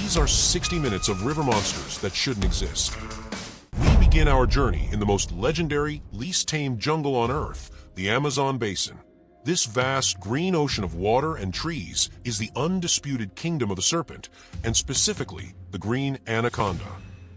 These are 60 minutes of river monsters that shouldn't exist. We begin our journey in the most legendary, least tamed jungle on Earth, the Amazon basin. This vast green ocean of water and trees is the undisputed kingdom of the serpent, and specifically, the green anaconda.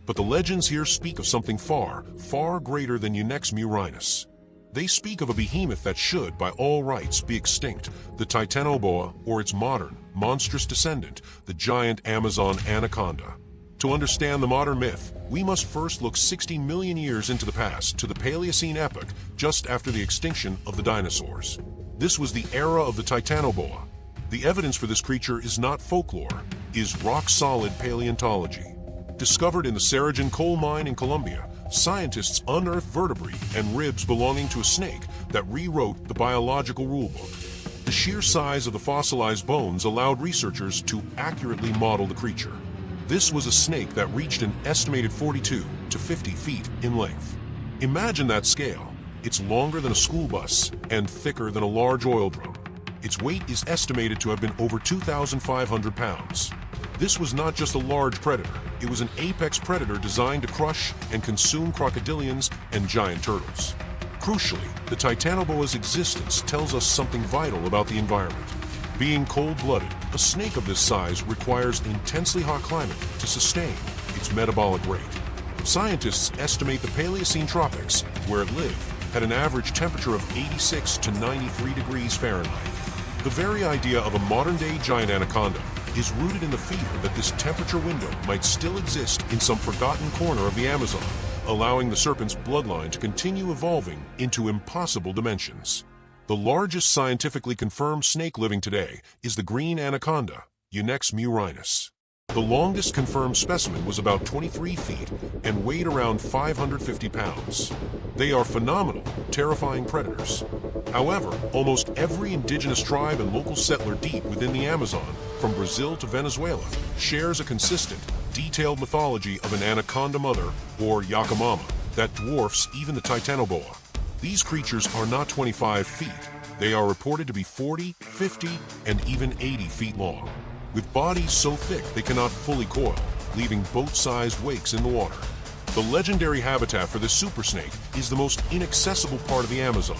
But the legends here speak of something far, far greater than Unex murinus. They speak of a behemoth that should, by all rights, be extinct, the Titanoboa, or its modern, monstrous descendant, the giant Amazon anaconda. To understand the modern myth, we must first look 60 million years into the past, to the Paleocene epoch, just after the extinction of the dinosaurs. This was the era of the Titanoboa. The evidence for this creature is not folklore, is rock-solid paleontology. Discovered in the Sarajan coal mine in Colombia, scientists unearthed vertebrae and ribs belonging to a snake that rewrote the biological rulebook. The sheer size of the fossilized bones allowed researchers to accurately model the creature. This was a snake that reached an estimated 42 to 50 feet in length. Imagine that scale. It's longer than a school bus and thicker than a large oil drum. Its weight is estimated to have been over 2,500 pounds. This was not just a large predator, it was an apex predator designed to crush and consume crocodilians and giant turtles. Crucially, the Titanoboa's existence tells us something vital about the environment. Being cold-blooded, a snake of this size requires an intensely hot climate to sustain its metabolic rate. Scientists estimate the Paleocene tropics, where it lived, had an average temperature of 86 to 93 degrees Fahrenheit. The very idea of a modern-day giant anaconda is rooted in the fear that this temperature window might still exist in some forgotten corner of the Amazon, allowing the serpent's bloodline to continue evolving into impossible dimensions. The largest scientifically confirmed snake living today is the green anaconda, Unex murinus. The longest confirmed specimen was about 23 feet and weighed around 550 pounds. They are phenomenal, terrifying predators. However, almost every indigenous tribe and local settler deep within the Amazon, from Brazil to Venezuela, shares a consistent, detailed mythology of an anaconda mother, or Yakamama, that dwarfs even the Titanoboa. These creatures are not 25 feet. They are reported to be 40, 50, and even 80 feet long. With bodies so thick they cannot fully coil, leaving boat-sized wakes in the water. The legendary habitat for this super snake is the most inaccessible part of the Amazon,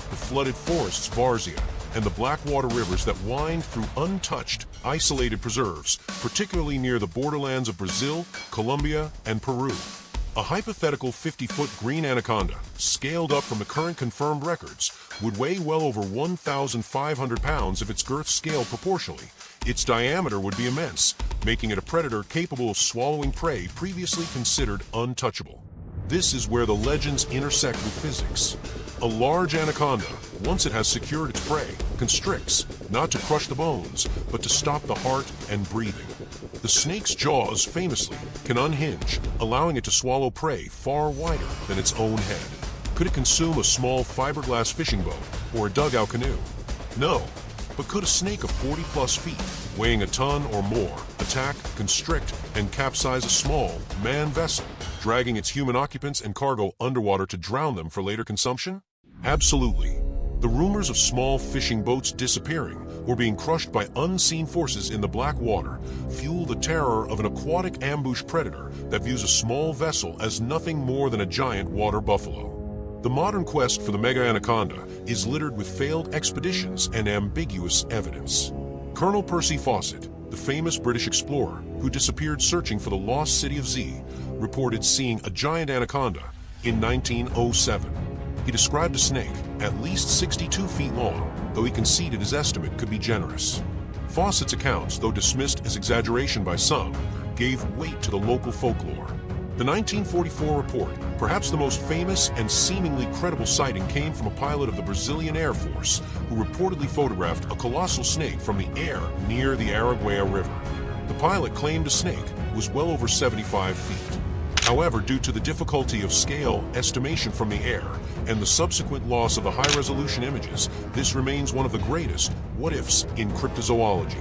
the flooded forests Várzea, and the black water rivers that wind through untouched, isolated preserves, particularly near the borderlands of Brazil, Colombia, and Peru. A hypothetical 50-foot green anaconda, scaled up from the current confirmed records, would weigh well over 1,500 pounds if its girth scaled proportionally. Its diameter would be immense, making it a predator capable of swallowing prey previously considered untouchable. This is where the legends intersect with physics. A large anaconda, once it has secured its prey, constricts, not to crush the bones, but to stop the heart and breathing. The snake's jaws, famously, can unhinge, allowing it to swallow prey far wider than its own head. Could it consume a small fiberglass fishing boat or a dugout canoe? No. But could a snake of 40-plus feet, weighing a ton or more, attack, constrict, and capsize a small, manned vessel, dragging its human occupants and cargo underwater to drown them for later consumption? Absolutely. The rumors of small fishing boats disappearing or being crushed by unseen forces in the black water fuel the terror of an aquatic ambush predator that views a small vessel as nothing more than a giant water buffalo. The modern quest for the mega anaconda is littered with failed expeditions and ambiguous evidence. Colonel Percy Fawcett, the famous British explorer who disappeared searching for the lost city of Z, reported seeing a giant anaconda in 1907. He described a snake at least 62 feet long, though he conceded his estimate could be generous. Fawcett's accounts, though dismissed as exaggeration by some, gave weight to the local folklore. The 1944 report, perhaps the most famous and seemingly credible sighting, came from a pilot of the Brazilian Air Force who reportedly photographed a colossal snake from the air near the Araguaia River. The pilot claimed the snake was well over 75 feet. However, due to the difficulty of scale estimation from the air and the subsequent loss of the high-resolution images, this remains one of the greatest what-ifs in cryptozoology.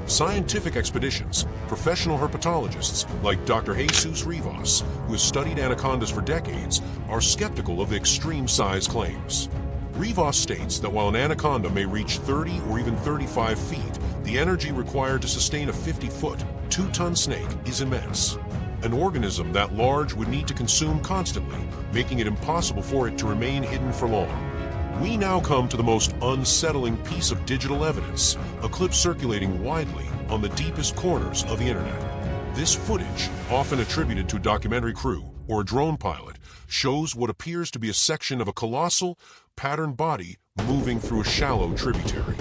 Scientific expeditions, professional herpetologists like Dr. Jesus Rivas, who has studied anacondas for decades, are skeptical of the extreme size claims. Rivas states that while an anaconda may reach 30 or even 35 feet, the energy required to sustain a 50-foot, 2-ton snake is immense. An organism that large would need to consume constantly, making it impossible for it to remain hidden for long. We now come to the most unsettling piece of digital evidence, a clip circulating widely on the deepest corners of the internet. This footage, often attributed to a documentary crew or a drone pilot, shows what appears to be a section of a colossal, patterned body moving through a shallow tributary.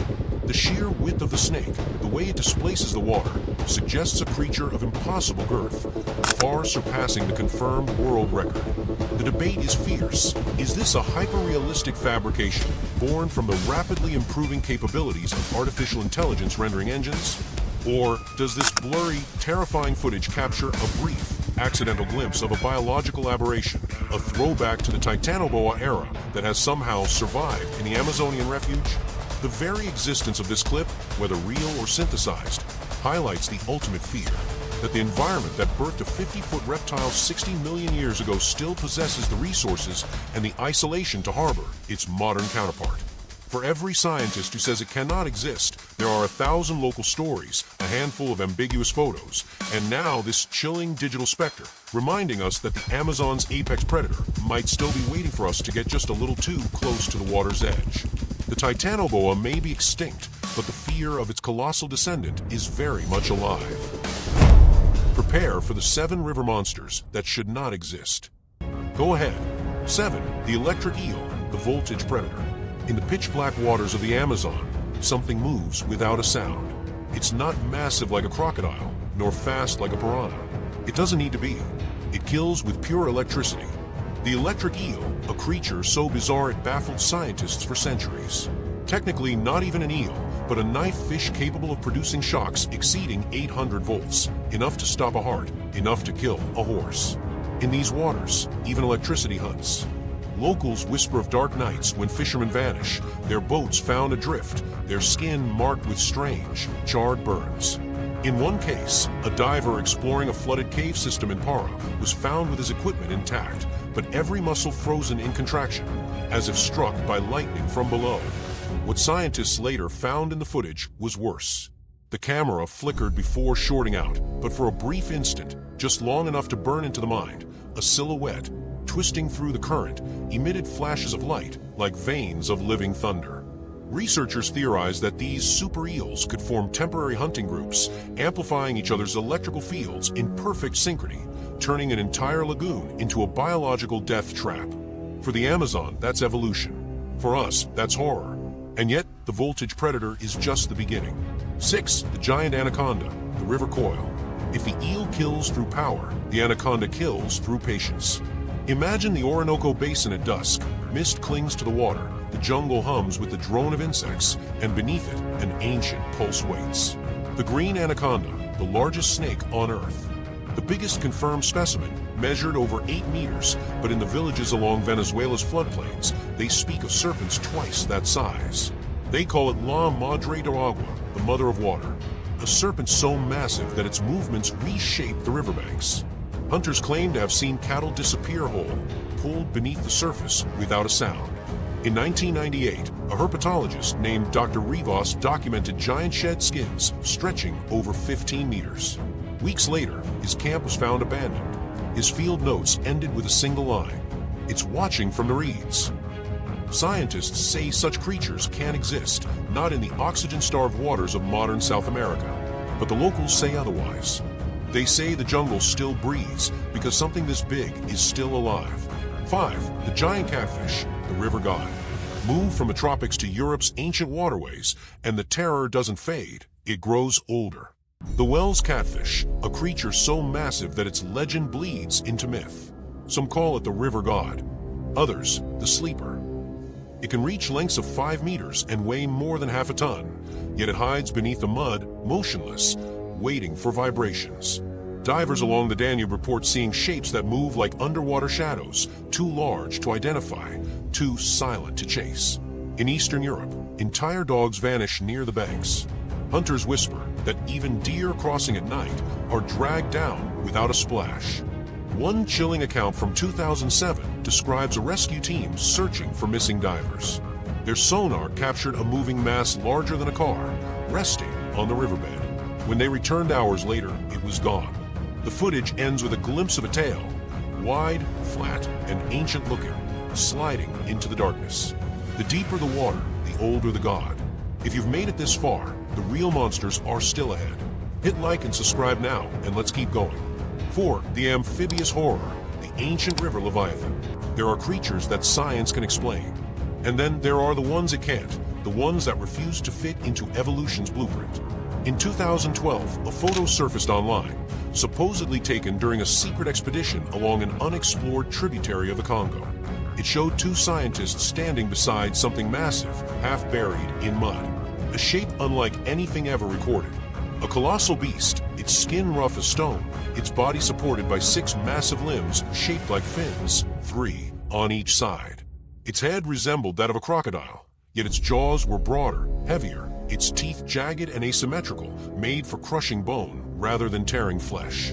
The sheer width of the snake, the way it displaces the water, suggests a creature of impossible girth, far surpassing the confirmed world record. The debate is fierce. Is this a hyper-realistic fabrication born from the rapidly improving capabilities of artificial intelligence rendering engines? Or does this blurry, terrifying footage capture a brief, accidental glimpse of a biological aberration, a throwback to the Titanoboa era that has somehow survived in the Amazonian refuge? The very existence of this clip, whether real or synthesized, highlights the ultimate fear, that the environment that birthed a 50-foot reptile 60 million years ago still possesses the resources and the isolation to harbor its modern counterpart. For every scientist who says it cannot exist, there are 1,000 local stories, a handful of ambiguous photos, and now this chilling digital specter, reminding us that the Amazon's apex predator might still be waiting for us to get just a little too close to the water's edge. The Titanoboa may be extinct, but the fear of its colossal descendant is very much alive. Prepare for the 7 river monsters that should not exist. Go ahead. 7. The electric eel, the voltage predator. In the pitch-black waters of the Amazon, something moves without a sound. It's not massive like a crocodile, nor fast like a piranha. It doesn't need to be. It kills with pure electricity. The electric eel, a creature so bizarre it baffled scientists for centuries. Technically not even an eel, but a knife fish capable of producing shocks exceeding 800 volts, enough to stop a heart, enough to kill a horse. In these waters, even electricity hunts. Locals whisper of dark nights when fishermen vanish, their boats found adrift, their skin marked with strange, charred burns. In one case, a diver exploring a flooded cave system in Para was found with his equipment intact, but every muscle frozen in contraction, as if struck by lightning from below. What scientists later found in the footage was worse. The camera flickered before shorting out, but for a brief instant, just long enough to burn into the mind, a silhouette, twisting through the current, emitted flashes of light like veins of living thunder. Researchers theorize that these super eels could form temporary hunting groups, amplifying each other's electrical fields in perfect synchrony, turning an entire lagoon into a biological death trap. For the Amazon, that's evolution. For us, that's horror. And yet, the voltage predator is just the beginning. 6. The giant anaconda, the river coil. If the eel kills through power, the anaconda kills through patience. Imagine the Orinoco Basin at dusk. Mist clings to the water, the jungle hums with the drone of insects, and beneath it, an ancient pulse waits. The green anaconda, the largest snake on Earth. The biggest confirmed specimen, measured over 8 meters, but in the villages along Venezuela's floodplains, they speak of serpents twice that size. They call it La Madre de Agua, the mother of water. A serpent so massive that its movements reshape the riverbanks. Hunters claim to have seen cattle disappear whole, pulled beneath the surface without a sound. In 1998, a herpetologist named Dr. Rivas documented giant shed skins stretching over 15 meters. Weeks later, his camp was found abandoned. His field notes ended with a single line: "It's watching from the reeds." Scientists say such creatures can exist, not in the oxygen-starved waters of modern South America. But the locals say otherwise. They say the jungle still breathes because something this big is still alive. 5. The giant catfish, the river god. Moved from the tropics to Europe's ancient waterways, and the terror doesn't fade, it grows older. The Wells catfish, a creature so massive that its legend bleeds into myth. Some call it the river god, others the sleeper. It can reach lengths of 5 meters and weigh more than half a ton, yet it hides beneath the mud, motionless, waiting for vibrations. Divers along the Danube report seeing shapes that move like underwater shadows, too large to identify, too silent to chase. In Eastern Europe, entire dogs vanish near the banks. Hunters whisper that even deer crossing at night are dragged down without a splash. One chilling account from 2007 describes a rescue team searching for missing divers. Their sonar captured a moving mass larger than a car, resting on the riverbed. When they returned hours later, it was gone. The footage ends with a glimpse of a tail, wide, flat, and ancient-looking, sliding into the darkness. The deeper the water, the older the god. If you've made it this far, the real monsters are still ahead. Hit like and subscribe now, and let's keep going. 4. The amphibious horror, the ancient river Leviathan. There are creatures that science can explain. And then there are the ones it can't, the ones that refuse to fit into evolution's blueprint. In 2012, a photo surfaced online, supposedly taken during a secret expedition along an unexplored tributary of the Congo. It showed two scientists standing beside something massive, half buried in mud. A shape unlike anything ever recorded. A colossal beast, its skin rough as stone, its body supported by 6 massive limbs shaped like fins, 3 on each side. Its head resembled that of a crocodile, yet its jaws were broader, heavier, its teeth jagged and asymmetrical, made for crushing bone rather than tearing flesh.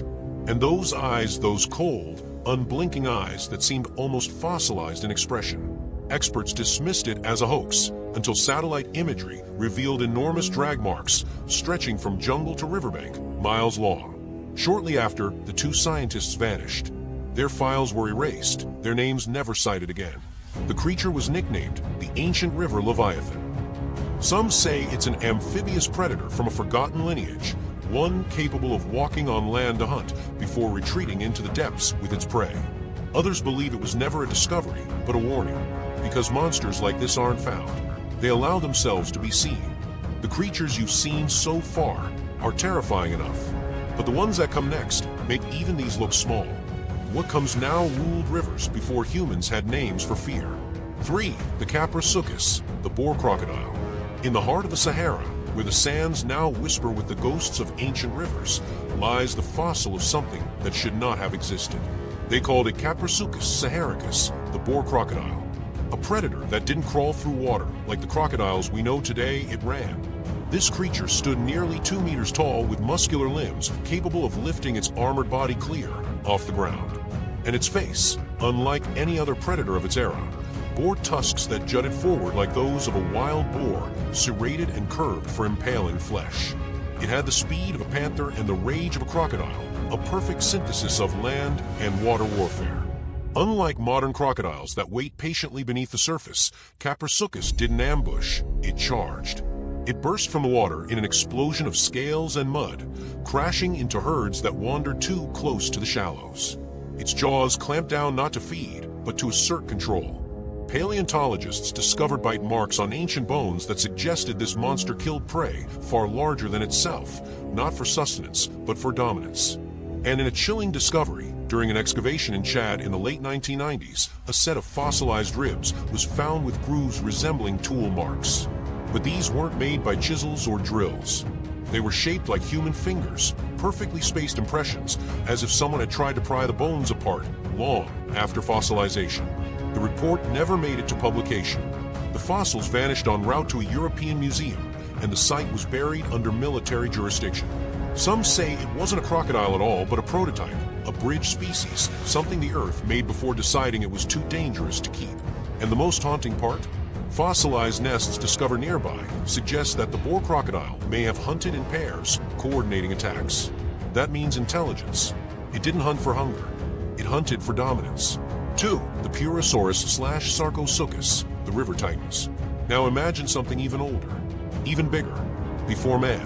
And those eyes, those cold, unblinking eyes that seemed almost fossilized in expression. Experts dismissed it as a hoax until satellite imagery revealed enormous drag marks stretching from jungle to riverbank, miles long. Shortly after, the two scientists vanished. Their files were erased, their names never cited again. The creature was nicknamed the ancient river Leviathan. Some say it's an amphibious predator from a forgotten lineage, one capable of walking on land to hunt before retreating into the depths with its prey. Others believe it was never a discovery, but a warning, because monsters like this aren't found. They allow themselves to be seen. The creatures you've seen so far are terrifying enough, but the ones that come next make even these look small. What comes now ruled rivers before humans had names for fear. 3. The Caprasuchus, the boar crocodile. In the heart of the Sahara, where the sands now whisper with the ghosts of ancient rivers, lies the fossil of something that should not have existed. They called it Caprasuchus saharicus, the boar crocodile. A predator that didn't crawl through water like the crocodiles we know today, it ran. This creature stood nearly 2 meters tall with muscular limbs capable of lifting its armored body clear off the ground. And its face, unlike any other predator of its era, bore tusks that jutted forward like those of a wild boar, serrated and curved for impaling flesh. It had the speed of a panther and the rage of a crocodile, a perfect synthesis of land and water warfare. Unlike modern crocodiles that wait patiently beneath the surface, Caprasuchus didn't ambush, it charged. It burst from the water in an explosion of scales and mud, crashing into herds that wandered too close to the shallows. Its jaws clamped down not to feed, but to assert control. Paleontologists discovered bite marks on ancient bones that suggested this monster killed prey far larger than itself, not for sustenance, but for dominance. And in a chilling discovery, during an excavation in Chad in the late 1990s, a set of fossilized ribs was found with grooves resembling tool marks. But these weren't made by chisels or drills. They were shaped like human fingers, perfectly spaced impressions, as if someone had tried to pry the bones apart long after fossilization. The report never made it to publication. The fossils vanished en route to a European museum, and the site was buried under military jurisdiction. Some say it wasn't a crocodile at all, but a prototype, a bridge species, something the Earth made before deciding it was too dangerous to keep. And the most haunting part? Fossilized nests discovered nearby suggest that the boar crocodile may have hunted in pairs, coordinating attacks. That means intelligence. It didn't hunt for hunger. It hunted for dominance. 2. The Purosaurus/Sarcosuchus, the river titans. Now imagine something even older, even bigger, before man,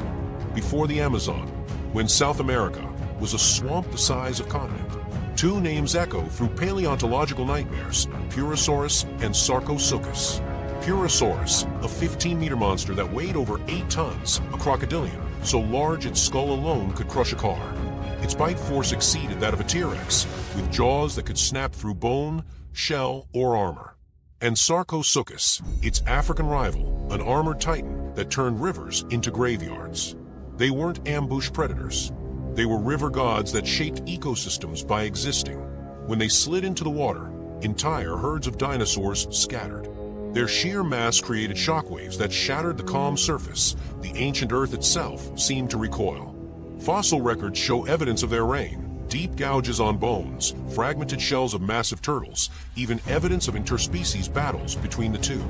before the Amazon, when South America was a swamp the size of continent. Two names echo through paleontological nightmares, Purosaurus and Sarcosuchus. Purosaurus, a 15-meter monster that weighed over 8 tons, a crocodilian, so large its skull alone could crush a car. Its bite force exceeded that of a T-Rex, with jaws that could snap through bone, shell, or armor. And Sarcosuchus, its African rival, an armored titan that turned rivers into graveyards. They weren't ambush predators. They were river gods that shaped ecosystems by existing. When they slid into the water, entire herds of dinosaurs scattered. Their sheer mass created shockwaves that shattered the calm surface. The ancient Earth itself seemed to recoil. Fossil records show evidence of their reign, deep gouges on bones, fragmented shells of massive turtles, even evidence of interspecies battles between the two.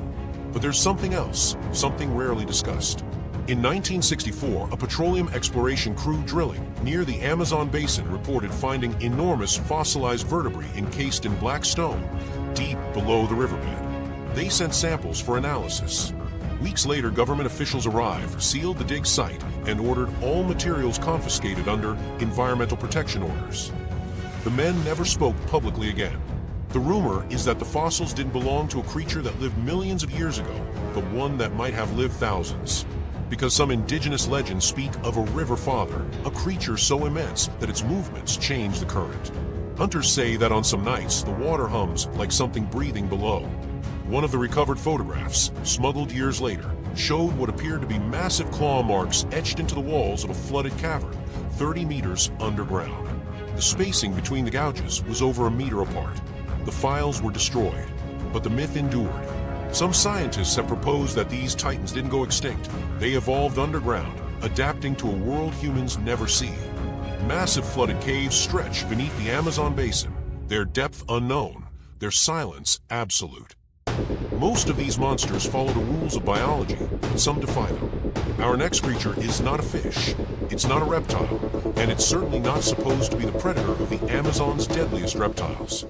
But there's something else, something rarely discussed. In 1964, a petroleum exploration crew drilling near the Amazon basin reported finding enormous fossilized vertebrae encased in black stone deep below the riverbed. They sent samples for analysis. Weeks later, government officials arrived, sealed the dig site, and ordered all materials confiscated under environmental protection orders. The men never spoke publicly again. The rumor is that the fossils didn't belong to a creature that lived millions of years ago, but one that might have lived thousands. Because some indigenous legends speak of a river father, a creature so immense that its movements change the current. Hunters say that on some nights, the water hums like something breathing below. One of the recovered photographs, smuggled years later, showed what appeared to be massive claw marks etched into the walls of a flooded cavern, 30 meters underground. The spacing between the gouges was over a meter apart. The files were destroyed, but the myth endured. Some scientists have proposed that these titans didn't go extinct. They evolved underground, adapting to a world humans never see. Massive flooded caves stretch beneath the Amazon basin, their depth unknown, their silence absolute. Most of these monsters follow the rules of biology, but some defy them. Our next creature is not a fish, it's not a reptile, and it's certainly not supposed to be the predator of the Amazon's deadliest reptiles.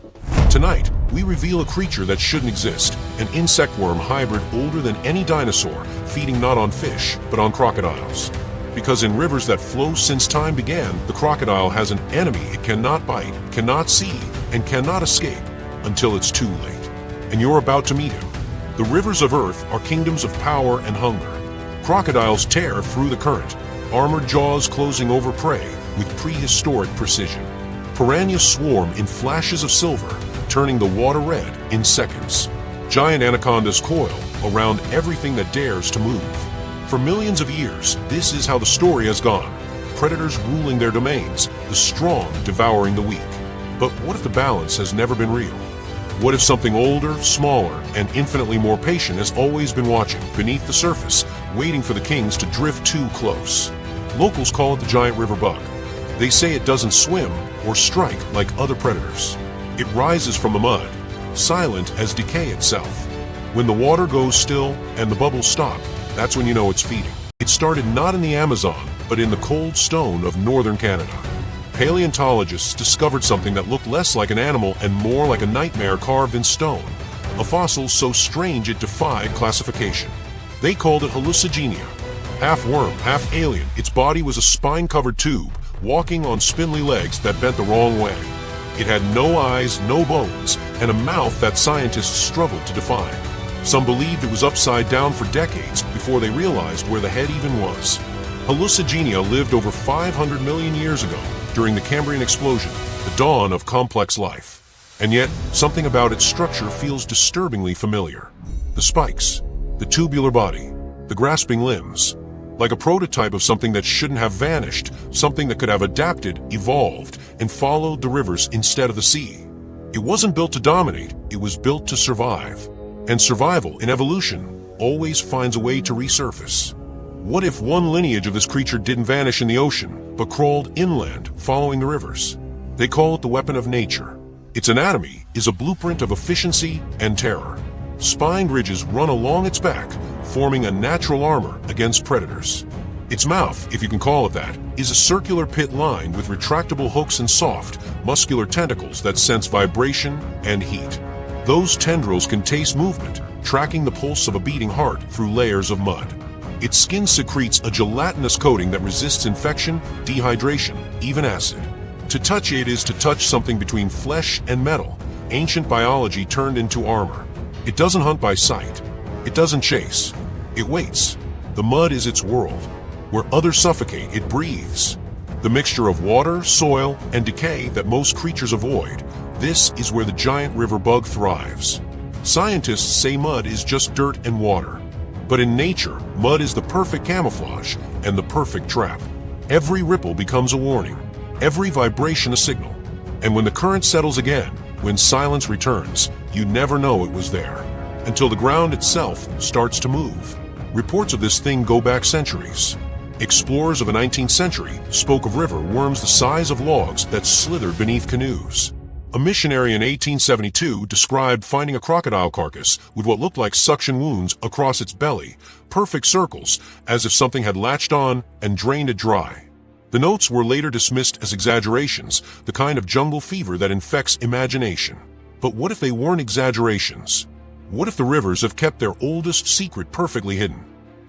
Tonight, we reveal a creature that shouldn't exist, an insect worm hybrid older than any dinosaur, feeding not on fish, but on crocodiles. Because in rivers that flow since time began, the crocodile has an enemy it cannot bite, cannot see, and cannot escape until it's too late. And you're about to meet him. The rivers of Earth are kingdoms of power and hunger. Crocodiles tear through the current, armored jaws closing over prey with prehistoric precision. Piranhas swarm in flashes of silver, turning the water red in seconds. Giant anacondas coil around everything that dares to move. For millions of years, this is how the story has gone. Predators ruling their domains, the strong devouring the weak. But what if the balance has never been real? What if something older, smaller, and infinitely more patient has always been watching beneath the surface, waiting for the kings to drift too close? Locals call it the giant river bug. They say it doesn't swim or strike like other predators. It rises from the mud, silent as decay itself. When the water goes still and the bubbles stop, that's when you know it's feeding. It started not in the Amazon, but in the cold stone of northern Canada. Paleontologists discovered something that looked less like an animal and more like a nightmare carved in stone, a fossil so strange it defied classification. They called it hallucigenia. Half worm, half alien, its body was a spine-covered tube, walking on spindly legs that bent the wrong way. It had no eyes, no bones, and a mouth that scientists struggled to define. Some believed it was upside down for decades before they realized where the head even was. Hallucigenia lived over 500 million years ago, during the Cambrian explosion, the dawn of complex life. And yet, something about its structure feels disturbingly familiar. The spikes, the tubular body, the grasping limbs. Like a prototype of something that shouldn't have vanished, something that could have adapted, evolved, and followed the rivers instead of the sea. It wasn't built to dominate, it was built to survive. And survival in evolution always finds a way to resurface. What if one lineage of this creature didn't vanish in the ocean, but crawled inland, following the rivers? They call it the weapon of nature. Its anatomy is a blueprint of efficiency and terror. Spined ridges run along its back, forming a natural armor against predators. Its mouth, if you can call it that, is a circular pit lined with retractable hooks and soft, muscular tentacles that sense vibration and heat. Those tendrils can taste movement, tracking the pulse of a beating heart through layers of mud. Its skin secretes a gelatinous coating that resists infection, dehydration, even acid. To touch it is to touch something between flesh and metal, ancient biology turned into armor. It doesn't hunt by sight. It doesn't chase. It waits. The mud is its world. Where others suffocate, it breathes. The mixture of water, soil, and decay that most creatures avoid, this is where the giant river bug thrives. Scientists say mud is just dirt and water. But in nature, mud is the perfect camouflage and the perfect trap. Every ripple becomes a warning, every vibration a signal. And when the current settles again, when silence returns, you never know it was there, until the ground itself starts to move. Reports of this thing go back centuries. Explorers of the 19th century spoke of river worms the size of logs that slithered beneath canoes. A missionary in 1872 described finding a crocodile carcass with what looked like suction wounds across its belly, perfect circles, as if something had latched on and drained it dry. The notes were later dismissed as exaggerations, the kind of jungle fever that infects imagination. But what if they weren't exaggerations? What if the rivers have kept their oldest secret perfectly hidden?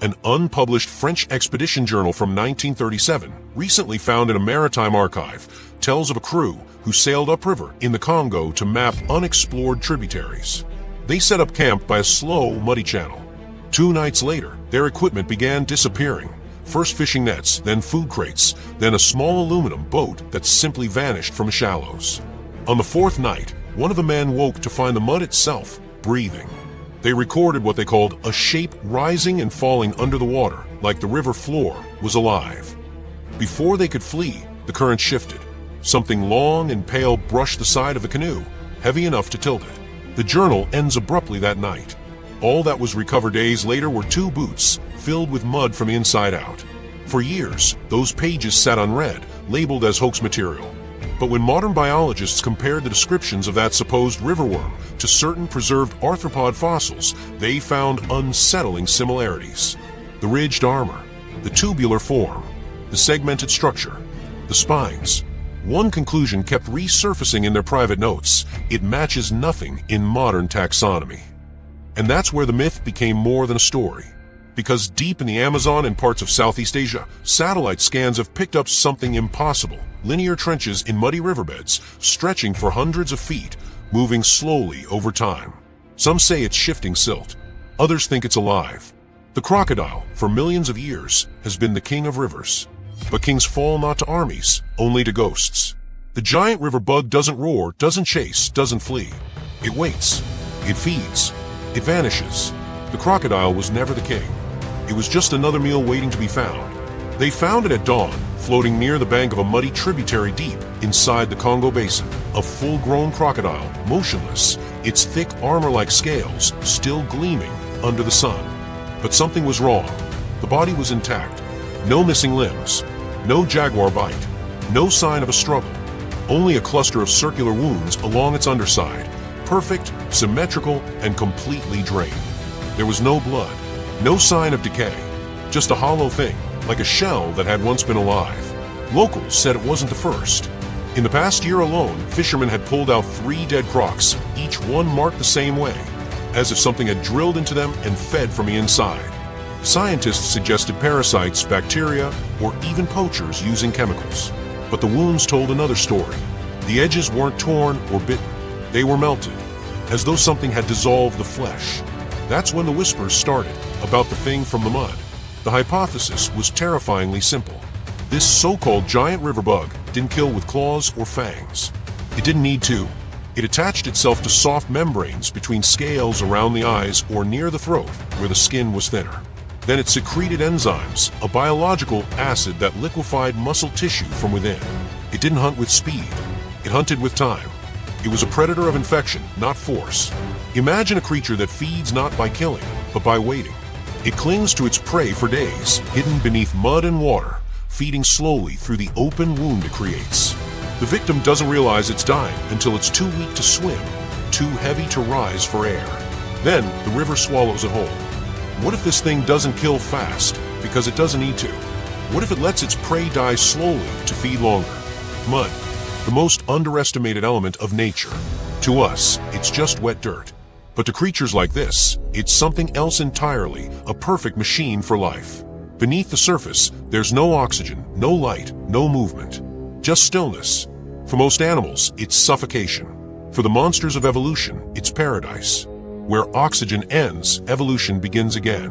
An unpublished French expedition journal from 1937, recently found in a maritime archive, tells of a crew who sailed upriver in the Congo to map unexplored tributaries. They set up camp by a slow, muddy channel. 2 nights later, their equipment began disappearing. First fishing nets, then food crates, then a small aluminum boat that simply vanished from the shallows. On the 4th night, one of the men woke to find the mud itself breathing. They recorded what they called a shape rising and falling under the water, like the river floor was alive. Before they could flee, the current shifted. Something long and pale brushed the side of the canoe, heavy enough to tilt it. The journal ends abruptly that night. All that was recovered days later were 2 boots, filled with mud from inside out. For years, those pages sat unread, labeled as hoax material. But when modern biologists compared the descriptions of that supposed riverworm to certain preserved arthropod fossils, they found unsettling similarities. The ridged armor, the tubular form, the segmented structure, the spines. One conclusion kept resurfacing in their private notes: it matches nothing in modern taxonomy. And that's where the myth became more than a story. Because deep in the Amazon and parts of Southeast Asia, satellite scans have picked up something impossible: linear trenches in muddy riverbeds, stretching for hundreds of feet, moving slowly over time. Some say it's shifting silt. Others think it's alive. The crocodile, for millions of years, has been the king of rivers. But kings fall not to armies, only to ghosts. The giant river bug doesn't roar, doesn't chase, doesn't flee. It waits. It feeds. It vanishes. The crocodile was never the king. It was just another meal waiting to be found. They found it at dawn, floating near the bank of a muddy tributary deep inside the Congo basin. A full-grown crocodile, motionless, its thick armor-like scales still gleaming under the sun. But something was wrong. The body was intact. No missing limbs. No jaguar bite. No sign of a struggle. Only a cluster of circular wounds along its underside. Perfect, symmetrical, and completely drained. There was no blood. No sign of decay. Just a hollow thing, like a shell that had once been alive. Locals said it wasn't the first. In the past year alone, fishermen had pulled out 3 dead crocs, each one marked the same way, as if something had drilled into them and fed from the inside. Scientists suggested parasites, bacteria, or even poachers using chemicals. But the wounds told another story. The edges weren't torn or bitten. They were melted, as though something had dissolved the flesh. That's when the whispers started about the thing from the mud. The hypothesis was terrifyingly simple. This so-called giant river bug didn't kill with claws or fangs. It didn't need to. It attached itself to soft membranes between scales around the eyes or near the throat where the skin was thinner. Then it secreted enzymes, a biological acid that liquefied muscle tissue from within. It didn't hunt with speed. It hunted with time. It was a predator of infection, not force. Imagine a creature that feeds not by killing, but by waiting. It clings to its prey for days, hidden beneath mud and water, feeding slowly through the open wound it creates. The victim doesn't realize it's dying until it's too weak to swim, too heavy to rise for air. Then the river swallows it whole. What if this thing doesn't kill fast, because it doesn't need to? What if it lets its prey die slowly to feed longer? Mud, the most underestimated element of nature. To us, it's just wet dirt. But to creatures like this, it's something else entirely, a perfect machine for life. Beneath the surface, there's no oxygen, no light, no movement. Just stillness. For most animals, it's suffocation. For the monsters of evolution, it's paradise. Where oxygen ends, evolution begins again.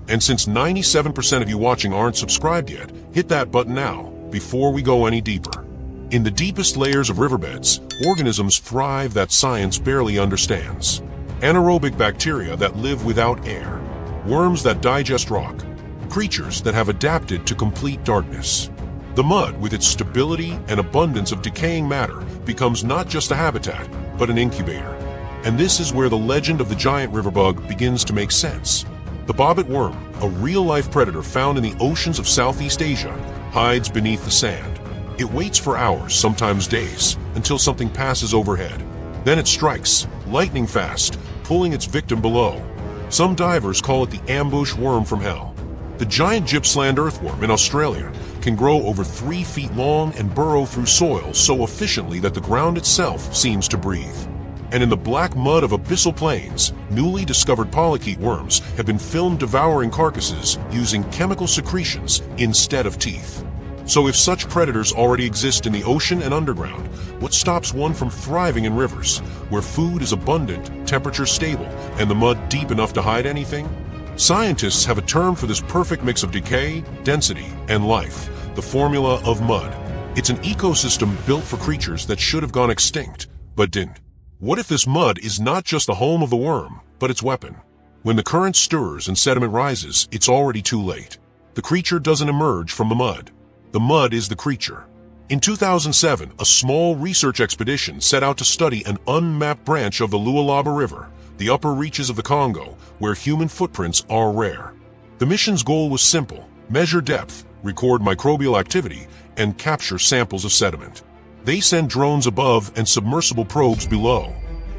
And since 97% of you watching aren't subscribed yet, hit that button now, before we go any deeper. In the deepest layers of riverbeds, organisms thrive that science barely understands. Anaerobic bacteria that live without air. Worms that digest rock. Creatures that have adapted to complete darkness. The mud, with its stability and abundance of decaying matter, becomes not just a habitat, but an incubator. And this is where the legend of the giant river bug begins to make sense. The bobbit worm, a real-life predator found in the oceans of Southeast Asia, hides beneath the sand. It waits for hours, sometimes days, until something passes overhead. Then it strikes, lightning fast, pulling its victim below. Some divers call it the ambush worm from hell. The giant Gippsland earthworm in Australia can grow over 3 feet long and burrow through soil so efficiently that the ground itself seems to breathe. And in the black mud of abyssal plains, newly discovered polychaete worms have been filmed devouring carcasses using chemical secretions instead of teeth. So if such predators already exist in the ocean and underground, what stops one from thriving in rivers, where food is abundant, temperature stable, and the mud deep enough to hide anything? Scientists have a term for this perfect mix of decay, density, and life, the formula of mud. It's an ecosystem built for creatures that should have gone extinct, but didn't. What if this mud is not just the home of the worm, but its weapon? When the current stirs and sediment rises, it's already too late. The creature doesn't emerge from the mud. The mud is the creature. In 2007, a small research expedition set out to study an unmapped branch of the Lualaba River, the upper reaches of the Congo, where human footprints are rare. The mission's goal was simple: measure depth, record microbial activity, and capture samples of sediment. They sent drones above and submersible probes below.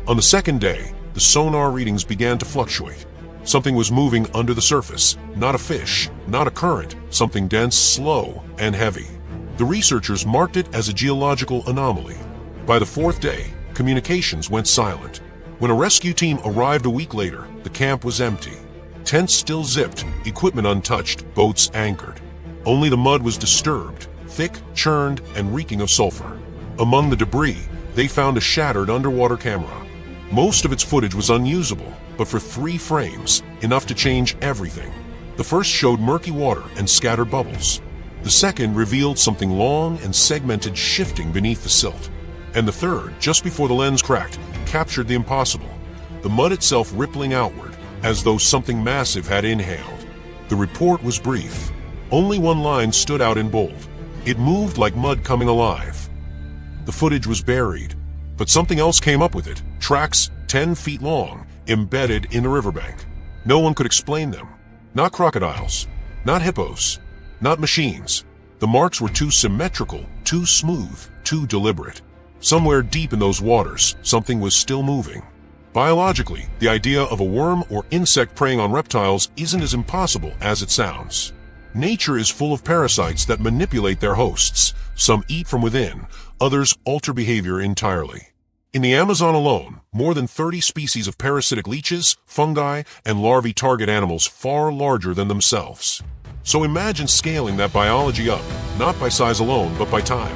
On the second day, the sonar readings began to fluctuate. Something was moving under the surface, not a fish, not a current, something dense, slow, and heavy. The researchers marked it as a geological anomaly. By the fourth day, communications went silent. When a rescue team arrived a week later, the camp was empty. Tents still zipped, equipment untouched, boats anchored. Only the mud was disturbed, thick, churned, and reeking of sulfur. Among the debris, they found a shattered underwater camera. Most of its footage was unusable, but for 3 frames, enough to change everything. The first showed murky water and scattered bubbles. The second revealed something long and segmented shifting beneath the silt. And the third, just before the lens cracked, captured the impossible, the mud itself rippling outward, as though something massive had inhaled. The report was brief. Only one line stood out in bold. It moved like mud coming alive. The footage was buried, but something else came up with it, tracks 10 feet long, embedded in the riverbank. No one could explain them. Not crocodiles, not hippos, not machines. The marks were too symmetrical, too smooth, too deliberate. Somewhere deep in those waters, something was still moving. Biologically, the idea of a worm or insect preying on reptiles isn't as impossible as it sounds. Nature is full of parasites that manipulate their hosts. Some eat from within, others alter behavior entirely. In the Amazon alone, more than 30 species of parasitic leeches, fungi, and larvae target animals far larger than themselves. So imagine scaling that biology up, not by size alone, but by time.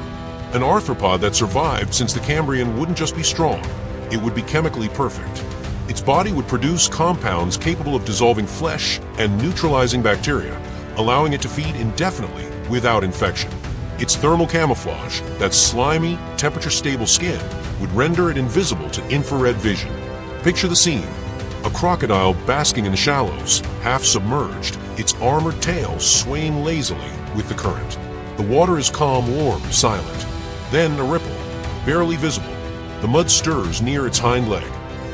An arthropod that survived since the Cambrian wouldn't just be strong, it would be chemically perfect. Its body would produce compounds capable of dissolving flesh and neutralizing bacteria, allowing it to feed indefinitely without infection. Its thermal camouflage, that slimy, temperature-stable skin, would render it invisible to infrared vision. Picture the scene. A crocodile basking in the shallows, half submerged, its armored tail swaying lazily with the current. The water is calm, warm, silent. Then a ripple, barely visible. The mud stirs near its hind leg.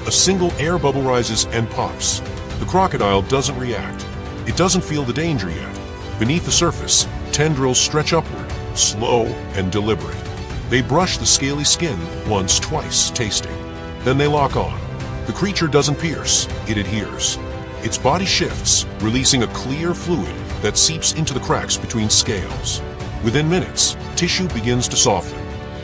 A single air bubble rises and pops. The crocodile doesn't react. It doesn't feel the danger yet. Beneath the surface, tendrils stretch upward, slow and deliberate. They brush the scaly skin once, twice, tasting. Then they lock on. The creature doesn't pierce, it adheres. Its body shifts, releasing a clear fluid that seeps into the cracks between scales. Within minutes, tissue begins to soften.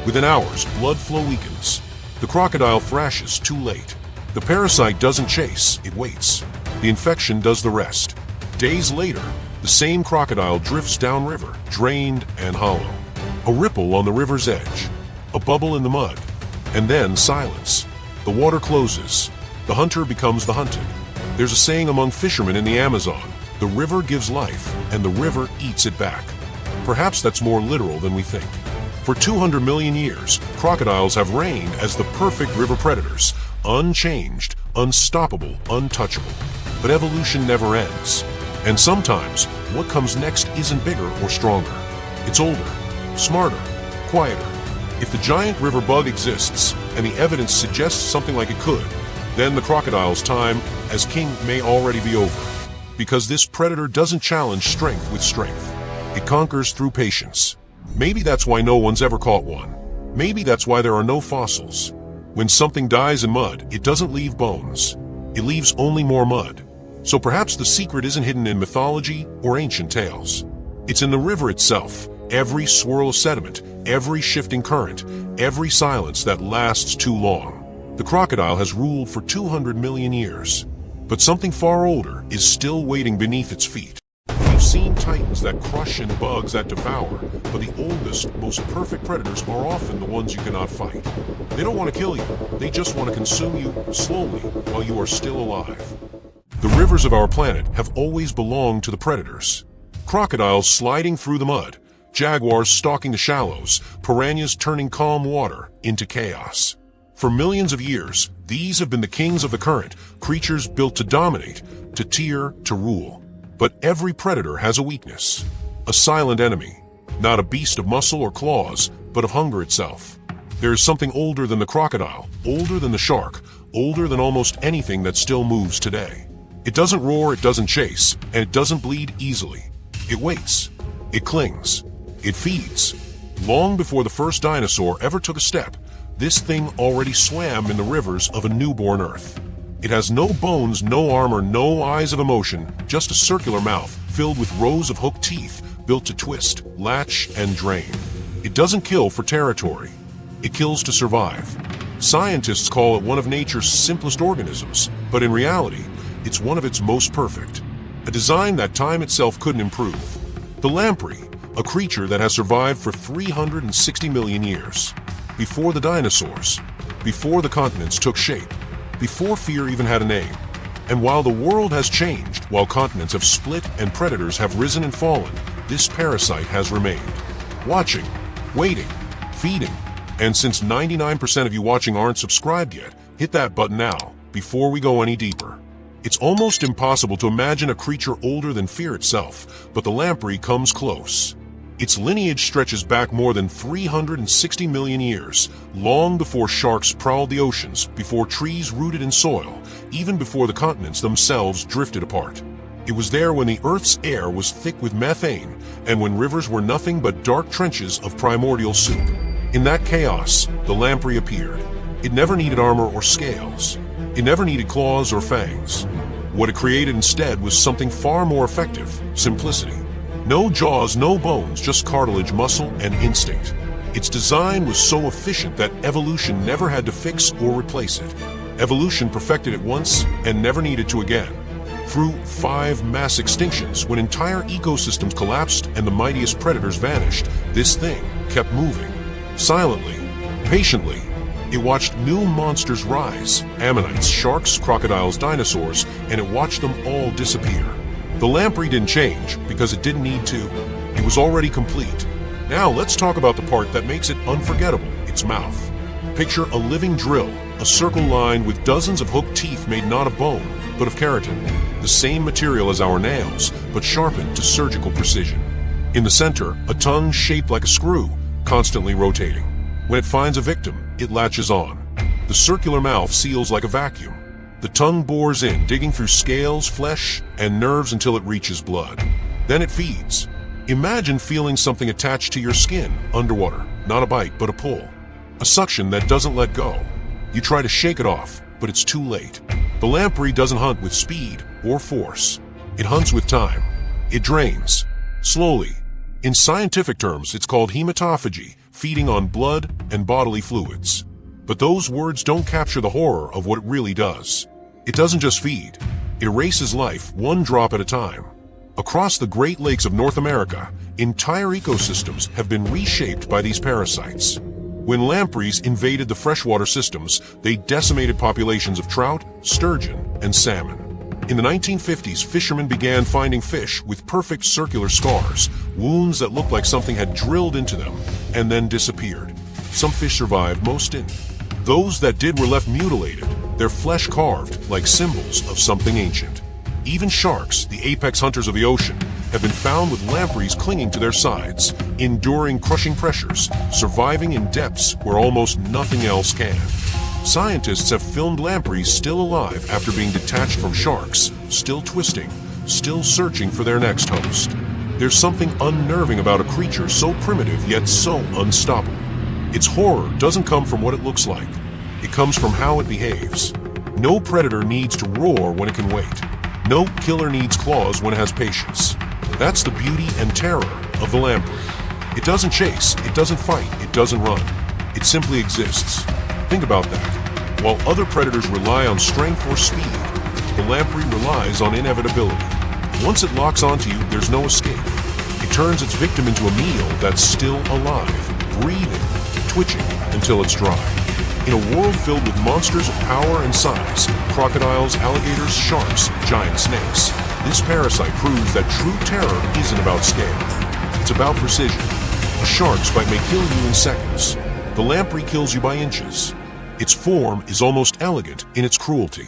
Within hours, blood flow weakens. The crocodile thrashes too late. The parasite doesn't chase, it waits. The infection does the rest. Days later, the same crocodile drifts downriver, drained and hollow. A ripple on the river's edge, a bubble in the mud, and then silence. The water closes. The hunter becomes the hunted. There's a saying among fishermen in the Amazon: the river gives life, and the river eats it back. Perhaps that's more literal than we think. For 200 million years, crocodiles have reigned as the perfect river predators, unchanged, unstoppable, untouchable. But evolution never ends. And sometimes, what comes next isn't bigger or stronger. It's older, smarter, quieter. If the giant river bug exists, and the evidence suggests something like it could, then the crocodile's time as king may already be over. Because this predator doesn't challenge strength with strength. It conquers through patience. Maybe that's why no one's ever caught one. Maybe that's why there are no fossils. When something dies in mud, it doesn't leave bones. It leaves only more mud. So perhaps the secret isn't hidden in mythology or ancient tales. It's in the river itself. Every swirl of sediment, every shifting current, every silence that lasts too long. The crocodile has ruled for 200 million years. But something far older is still waiting beneath its feet. We've seen titans that crush and bugs that devour, but the oldest, most perfect predators are often the ones you cannot fight. They don't want to kill you, they just want to consume you slowly while you are still alive. The rivers of our planet have always belonged to the predators. Crocodiles sliding through the mud, jaguars stalking the shallows, piranhas turning calm water into chaos. For millions of years, these have been the kings of the current, creatures built to dominate, to tear, to rule. But every predator has a weakness, a silent enemy, not a beast of muscle or claws, but of hunger itself. There is something older than the crocodile, older than the shark, older than almost anything that still moves today. It doesn't roar, it doesn't chase, and it doesn't bleed easily. It waits. It clings. It feeds. Long before the first dinosaur ever took a step, this thing already swam in the rivers of a newborn Earth. It has no bones, no armor, no eyes of emotion, just a circular mouth filled with rows of hooked teeth built to twist, latch, and drain. It doesn't kill for territory. It kills to survive. Scientists call it one of nature's simplest organisms, but in reality, it's one of its most perfect. A design that time itself couldn't improve. The lamprey, a creature that has survived for 360 million years. Before the dinosaurs, before the continents took shape, before fear even had a name. And while the world has changed, while continents have split and predators have risen and fallen, this parasite has remained. Watching, waiting, feeding. And since 99% of you watching aren't subscribed yet, hit that button now, before we go any deeper. It's almost impossible to imagine a creature older than fear itself, but the lamprey comes close. Its lineage stretches back more than 360 million years, long before sharks prowled the oceans, before trees rooted in soil, even before the continents themselves drifted apart. It was there when the Earth's air was thick with methane, and when rivers were nothing but dark trenches of primordial soup. In that chaos, the lamprey appeared. It never needed armor or scales. It never needed claws or fangs. What it created instead was something far more effective: simplicity. No jaws, no bones, just cartilage, muscle, and instinct. Its design was so efficient that evolution never had to fix or replace it. Evolution perfected it once and never needed to again. Through 5 mass extinctions, when entire ecosystems collapsed and the mightiest predators vanished, this thing kept moving. Silently, patiently, it watched new monsters rise: ammonites, sharks, crocodiles, dinosaurs, and it watched them all disappear. The lamprey didn't change because it didn't need to. It was already complete. Now let's talk about the part that makes it unforgettable: its mouth. Picture a living drill, a circle lined with dozens of hooked teeth made not of bone, but of keratin, the same material as our nails, but sharpened to surgical precision. In the center, a tongue shaped like a screw, constantly rotating. When it finds a victim, it latches on. The circular mouth seals like a vacuum. The tongue bores in, digging through scales, flesh, and nerves until it reaches blood. Then it feeds. Imagine feeling something attached to your skin, underwater. Not a bite, but a pull. A suction that doesn't let go. You try to shake it off, but it's too late. The lamprey doesn't hunt with speed or force. It hunts with time. It drains. Slowly. In scientific terms, it's called hematophagy, feeding on blood and bodily fluids. But those words don't capture the horror of what it really does. It doesn't just feed. It erases life one drop at a time. Across the Great Lakes of North America, entire ecosystems have been reshaped by these parasites. When lampreys invaded the freshwater systems, they decimated populations of trout, sturgeon, and salmon. In the 1950s, fishermen began finding fish with perfect circular scars, wounds that looked like something had drilled into them, and then disappeared. Some fish survived, most didn't. Those that did were left mutilated, their flesh carved like symbols of something ancient. Even sharks, the apex hunters of the ocean, have been found with lampreys clinging to their sides, enduring crushing pressures, surviving in depths where almost nothing else can. Scientists have filmed lampreys still alive after being detached from sharks, still twisting, still searching for their next host. There's something unnerving about a creature so primitive yet so unstoppable. Its horror doesn't come from what it looks like. It comes from how it behaves. No predator needs to roar when it can wait. No killer needs claws when it has patience. That's the beauty and terror of the lamprey. It doesn't chase, it doesn't fight, it doesn't run. It simply exists. Think about that. While other predators rely on strength or speed, the lamprey relies on inevitability. Once it locks onto you, there's no escape. It turns its victim into a meal that's still alive, breathing, twitching until it's dry. In a world filled with monsters of power and size, crocodiles, alligators, sharks, giant snakes, this parasite proves that true terror isn't about scale. It's about precision. A shark's bite may kill you in seconds. The lamprey kills you by inches. Its form is almost elegant in its cruelty.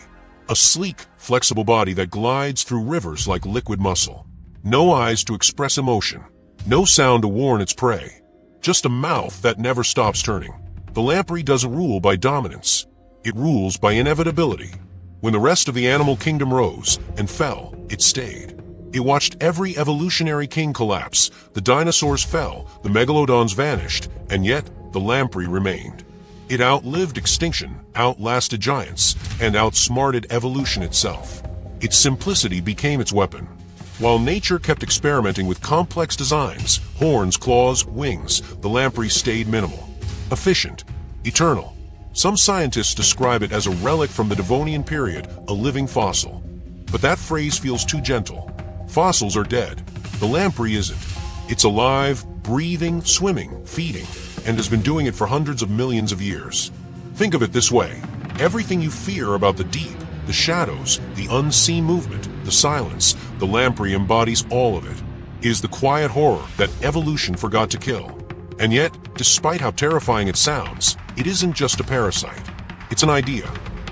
A sleek, flexible body that glides through rivers like liquid muscle. No eyes to express emotion. No sound to warn its prey. Just a mouth that never stops turning. The lamprey doesn't rule by dominance. It rules by inevitability. When the rest of the animal kingdom rose and fell, it stayed. It watched every evolutionary king collapse. The dinosaurs fell, the megalodons vanished, and yet the lamprey remained. It outlived extinction, outlasted giants, and outsmarted evolution itself. Its simplicity became its weapon. While nature kept experimenting with complex designs, horns, claws, wings, the lamprey stayed minimal. Efficient, eternal. Some scientists describe it as a relic from the Devonian period, a living fossil. But that phrase feels too gentle. Fossils are dead. The lamprey isn't. It's alive, breathing, swimming, feeding, and has been doing it for hundreds of millions of years. Think of it this way. Everything you fear about the deep, the shadows, the unseen movement, the silence, the lamprey embodies all of it. It is the quiet horror that evolution forgot to kill. And yet, despite how terrifying it sounds, it isn't just a parasite. It's an idea,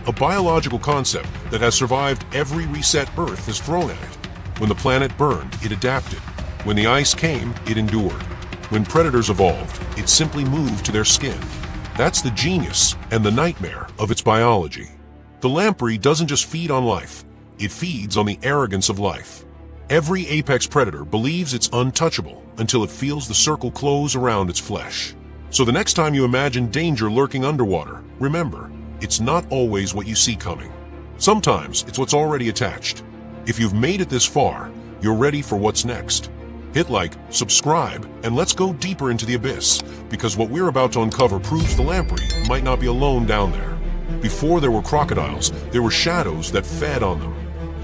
a biological concept that has survived every reset Earth has thrown at it. When the planet burned, it adapted. When the ice came, it endured. When predators evolved, it simply moved to their skin. That's the genius and the nightmare of its biology. The lamprey doesn't just feed on life, it feeds on the arrogance of life. Every apex predator believes it's untouchable until it feels the circle close around its flesh. So the next time you imagine danger lurking underwater, remember, it's not always what you see coming. Sometimes it's what's already attached. If you've made it this far, you're ready for what's next. Hit like, subscribe, and let's go deeper into the abyss, because what we're about to uncover proves the lamprey might not be alone down there. Before there were crocodiles, there were shadows that fed on them.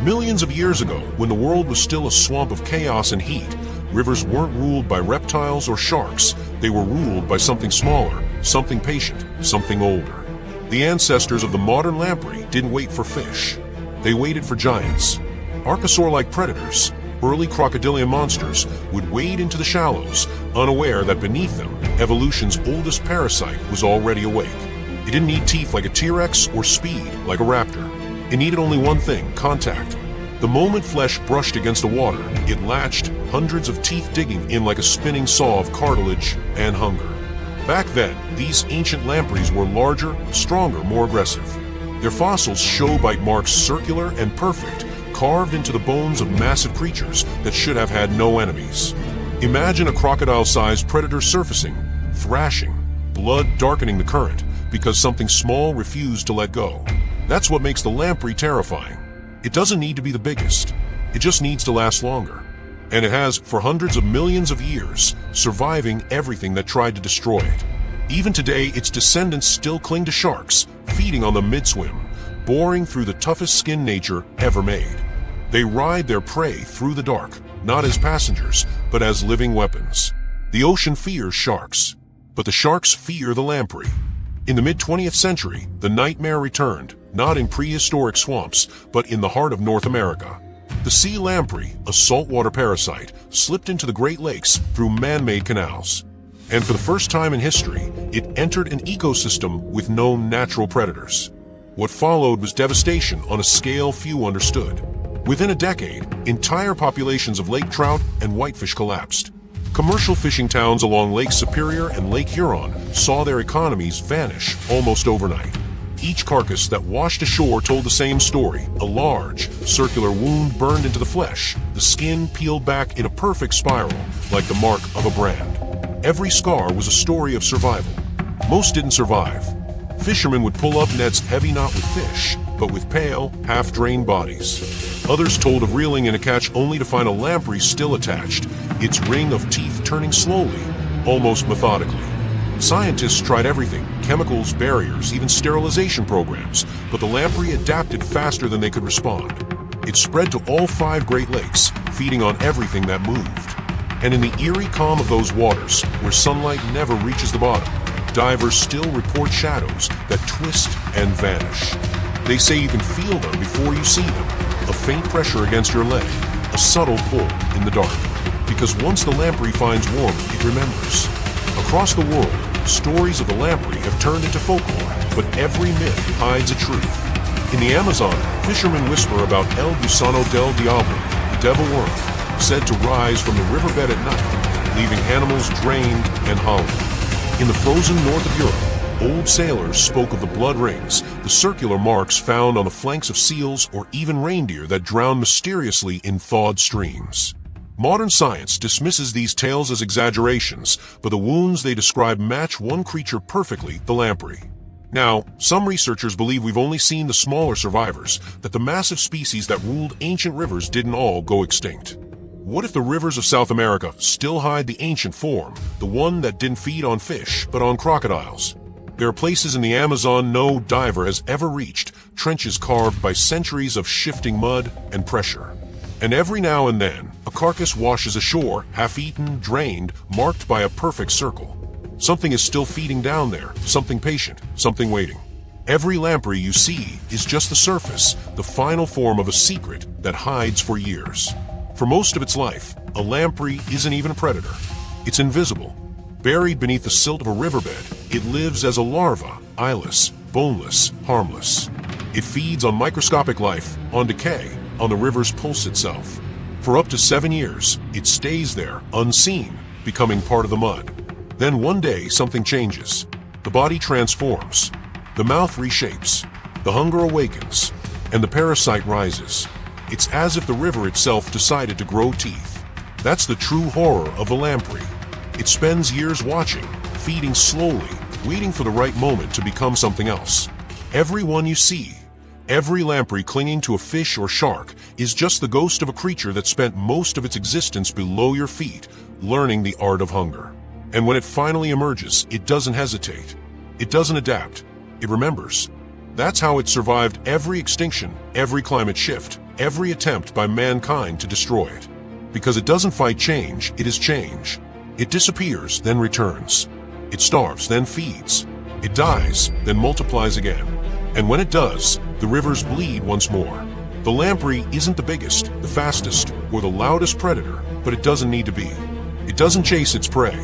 Millions of years ago, when the world was still a swamp of chaos and heat, rivers weren't ruled by reptiles or sharks, they were ruled by something smaller, something patient, something older. The ancestors of the modern lamprey didn't wait for fish. They waited for giants. Archosaur-like predators, early crocodilian monsters, would wade into the shallows, unaware that beneath them, evolution's oldest parasite was already awake. It didn't need teeth like a T-Rex or speed like a raptor. It needed only one thing, contact. The moment flesh brushed against the water, it latched, hundreds of teeth digging in like a spinning saw of cartilage and hunger. Back then, these ancient lampreys were larger, stronger, more aggressive. Their fossils show bite marks circular and perfect, carved into the bones of massive creatures that should have had no enemies. Imagine a crocodile-sized predator surfacing, thrashing, blood darkening the current, because something small refused to let go. That's what makes the lamprey terrifying. It doesn't need to be the biggest. It just needs to last longer. And it has for hundreds of millions of years, surviving everything that tried to destroy it. Even today, its descendants still cling to sharks, feeding on them mid-swim, boring through the toughest skin nature ever made. They ride their prey through the dark, not as passengers, but as living weapons. The ocean fears sharks, but the sharks fear the lamprey. In the mid-20th century, the nightmare returned, not in prehistoric swamps, but in the heart of North America. The sea lamprey, a saltwater parasite, slipped into the Great Lakes through man-made canals. And for the first time in history, it entered an ecosystem with no natural predators. What followed was devastation on a scale few understood. Within a decade, entire populations of lake trout and whitefish collapsed. Commercial fishing towns along Lake Superior and Lake Huron saw their economies vanish almost overnight. Each carcass that washed ashore told the same story. A large, circular wound burned into the flesh, the skin peeled back in a perfect spiral, like the mark of a brand. Every scar was a story of survival. Most didn't survive. Fishermen would pull up nets heavy not with fish, but with pale, half-drained bodies. Others told of reeling in a catch only to find a lamprey still attached, its ring of teeth turning slowly, almost methodically. Scientists tried everything, chemicals, barriers, even sterilization programs, but the lamprey adapted faster than they could respond. It spread to all 5 Great Lakes, feeding on everything that moved. And in the eerie calm of those waters, where sunlight never reaches the bottom, divers still report shadows that twist and vanish. They say you can feel them before you see them, a faint pressure against your leg, a subtle pull in the dark. Because once the lamprey finds warmth, it remembers. Across the world, stories of the lamprey have turned into folklore, but every myth hides a truth. In the Amazon, fishermen whisper about El Gusano del Diablo, the devil worm, said to rise from the riverbed at night, leaving animals drained and hollow. In the frozen north of Europe, old sailors spoke of the blood rings, the circular marks found on the flanks of seals or even reindeer that drown mysteriously in thawed streams. Modern science dismisses these tales as exaggerations, but the wounds they describe match one creature perfectly, the lamprey. Now, some researchers believe we've only seen the smaller survivors, that the massive species that ruled ancient rivers didn't all go extinct. What if the rivers of South America still hide the ancient form, the one that didn't feed on fish, but on crocodiles? There are places in the Amazon no diver has ever reached, trenches carved by centuries of shifting mud and pressure. And every now and then, a carcass washes ashore, half-eaten, drained, marked by a perfect circle. Something is still feeding down there, something patient, something waiting. Every lamprey you see is just the surface, the final form of a secret that hides for years. For most of its life, a lamprey isn't even a predator. It's invisible. Buried beneath the silt of a riverbed, it lives as a larva, eyeless, boneless, harmless. It feeds on microscopic life, on decay, on the river's pulse itself. For up to 7 years, it stays there, unseen, becoming part of the mud. Then one day, something changes. The body transforms. The mouth reshapes. The hunger awakens. And the parasite rises. It's as if the river itself decided to grow teeth. That's the true horror of the lamprey. It spends years watching, feeding slowly, waiting for the right moment to become something else. Every one you see, every lamprey clinging to a fish or shark, is just the ghost of a creature that spent most of its existence below your feet, learning the art of hunger. And when it finally emerges, it doesn't hesitate. It doesn't adapt. It remembers. That's how it survived every extinction, every climate shift, every attempt by mankind to destroy it. Because it doesn't fight change, it is change. It disappears, then returns. It starves, then feeds. It dies, then multiplies again. And when it does, the rivers bleed once more. The lamprey isn't the biggest, the fastest, or the loudest predator, but it doesn't need to be. It doesn't chase its prey.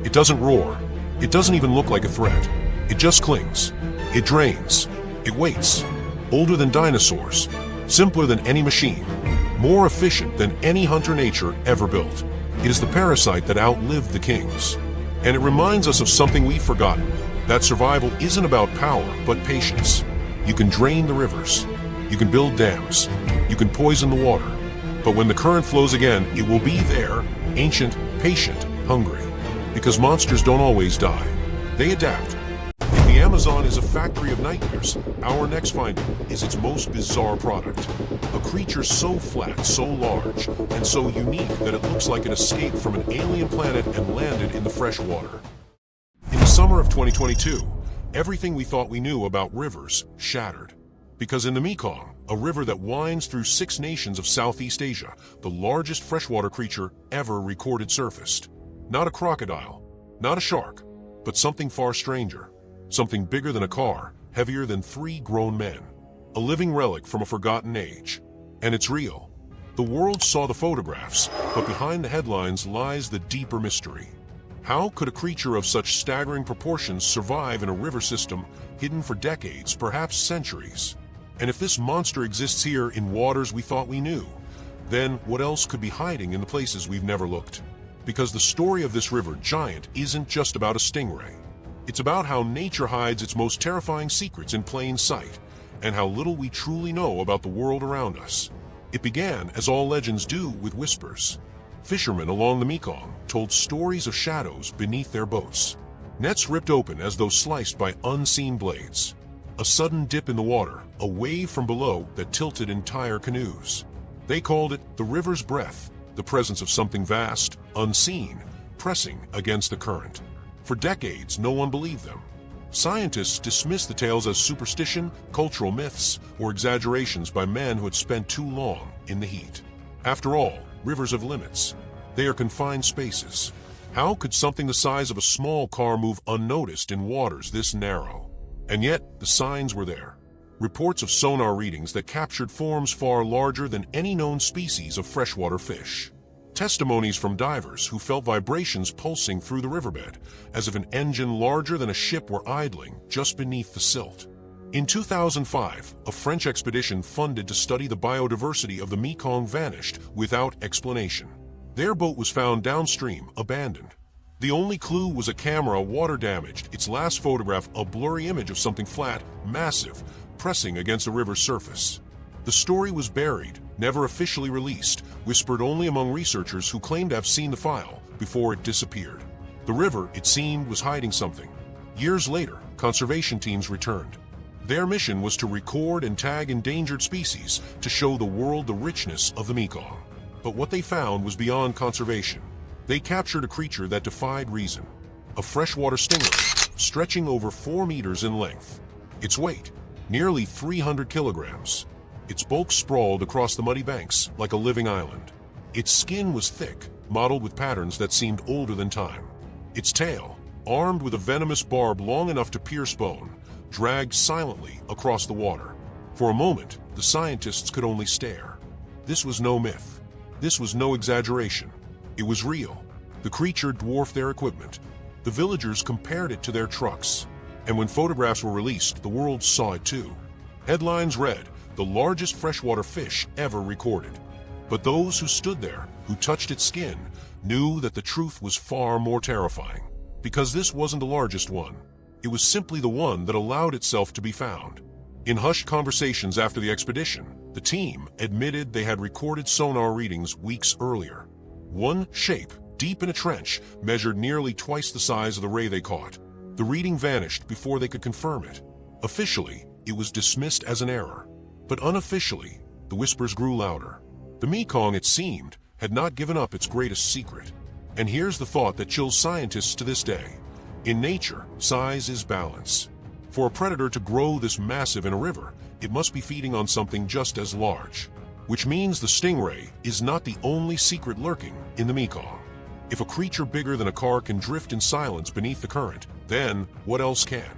It doesn't roar. It doesn't even look like a threat. It just clings. It drains. It waits. Older than dinosaurs. Simpler than any machine. More efficient than any hunter nature ever built. It is the parasite that outlived the kings. And it reminds us of something we've forgotten, that survival isn't about power, but patience. You can drain the rivers. You can build dams. You can poison the water. But when the current flows again, it will be there, ancient, patient, hungry. Because monsters don't always die. They adapt. If the Amazon is a factory of nightmares, our next finding is its most bizarre product. A creature so flat, so large, and so unique that it looks like it escaped from an alien planet and landed in the freshwater. In the summer of 2022, everything we thought we knew about rivers shattered. Because in the Mekong, a river that winds through 6 nations of Southeast Asia, the largest freshwater creature ever recorded surfaced. Not a crocodile, not a shark, but something far stranger. Something bigger than a car, heavier than 3 grown men. A living relic from a forgotten age. And it's real. The world saw the photographs, but behind the headlines lies the deeper mystery. How could a creature of such staggering proportions survive in a river system hidden for decades, perhaps centuries? And if this monster exists here in waters we thought we knew, then what else could be hiding in the places we've never looked? Because the story of this river giant isn't just about a stingray. It's about how nature hides its most terrifying secrets in plain sight, and how little we truly know about the world around us. It began, as all legends do, with whispers. Fishermen along the Mekong told stories of shadows beneath their boats. Nets ripped open as though sliced by unseen blades. A sudden dip in the water, a wave from below that tilted entire canoes. They called it the river's breath, the presence of something vast, unseen, pressing against the current. For decades, no one believed them. Scientists dismissed the tales as superstition, cultural myths, or exaggerations by men who had spent too long in the heat. After all, rivers have limits. They are confined spaces. How could something the size of a small car move unnoticed in waters this narrow? And yet, the signs were there. Reports of sonar readings that captured forms far larger than any known species of freshwater fish. Testimonies from divers who felt vibrations pulsing through the riverbed, as if an engine larger than a ship were idling just beneath the silt. In 2005, a French expedition funded to study the biodiversity of the Mekong vanished without explanation. Their boat was found downstream, abandoned. The only clue was a camera water-damaged, its last photograph a blurry image of something flat, massive, pressing against the river's surface. The story was buried, never officially released, whispered only among researchers who claimed to have seen the file before it disappeared. The river, it seemed, was hiding something. Years later, conservation teams returned. Their mission was to record and tag endangered species to show the world the richness of the Mekong. But what they found was beyond conservation. They captured a creature that defied reason. A freshwater stingray, stretching over 4 meters in length. Its weight, nearly 300 kilograms. Its bulk sprawled across the muddy banks like a living island. Its skin was thick, mottled with patterns that seemed older than time. Its tail, armed with a venomous barb long enough to pierce bone, dragged silently across the water. For a moment, the scientists could only stare. This was no myth. This was no exaggeration. It was real. The creature dwarfed their equipment. The villagers compared it to their trucks. And when photographs were released, the world saw it too. Headlines read, "The largest freshwater fish ever recorded." But those who stood there, who touched its skin, knew that the truth was far more terrifying. Because this wasn't the largest one. It was simply the one that allowed itself to be found. In hushed conversations after the expedition, the team admitted they had recorded sonar readings weeks earlier. One shape, deep in a trench, measured nearly twice the size of the ray they caught. The reading vanished before they could confirm it. Officially, it was dismissed as an error. But unofficially, the whispers grew louder. The Mekong, it seemed, had not given up its greatest secret. And here's the thought that chills scientists to this day. In nature, size is balance. For a predator to grow this massive in a river, it must be feeding on something just as large. Which means the stingray is not the only secret lurking in the Mekong. If a creature bigger than a car can drift in silence beneath the current, then what else can?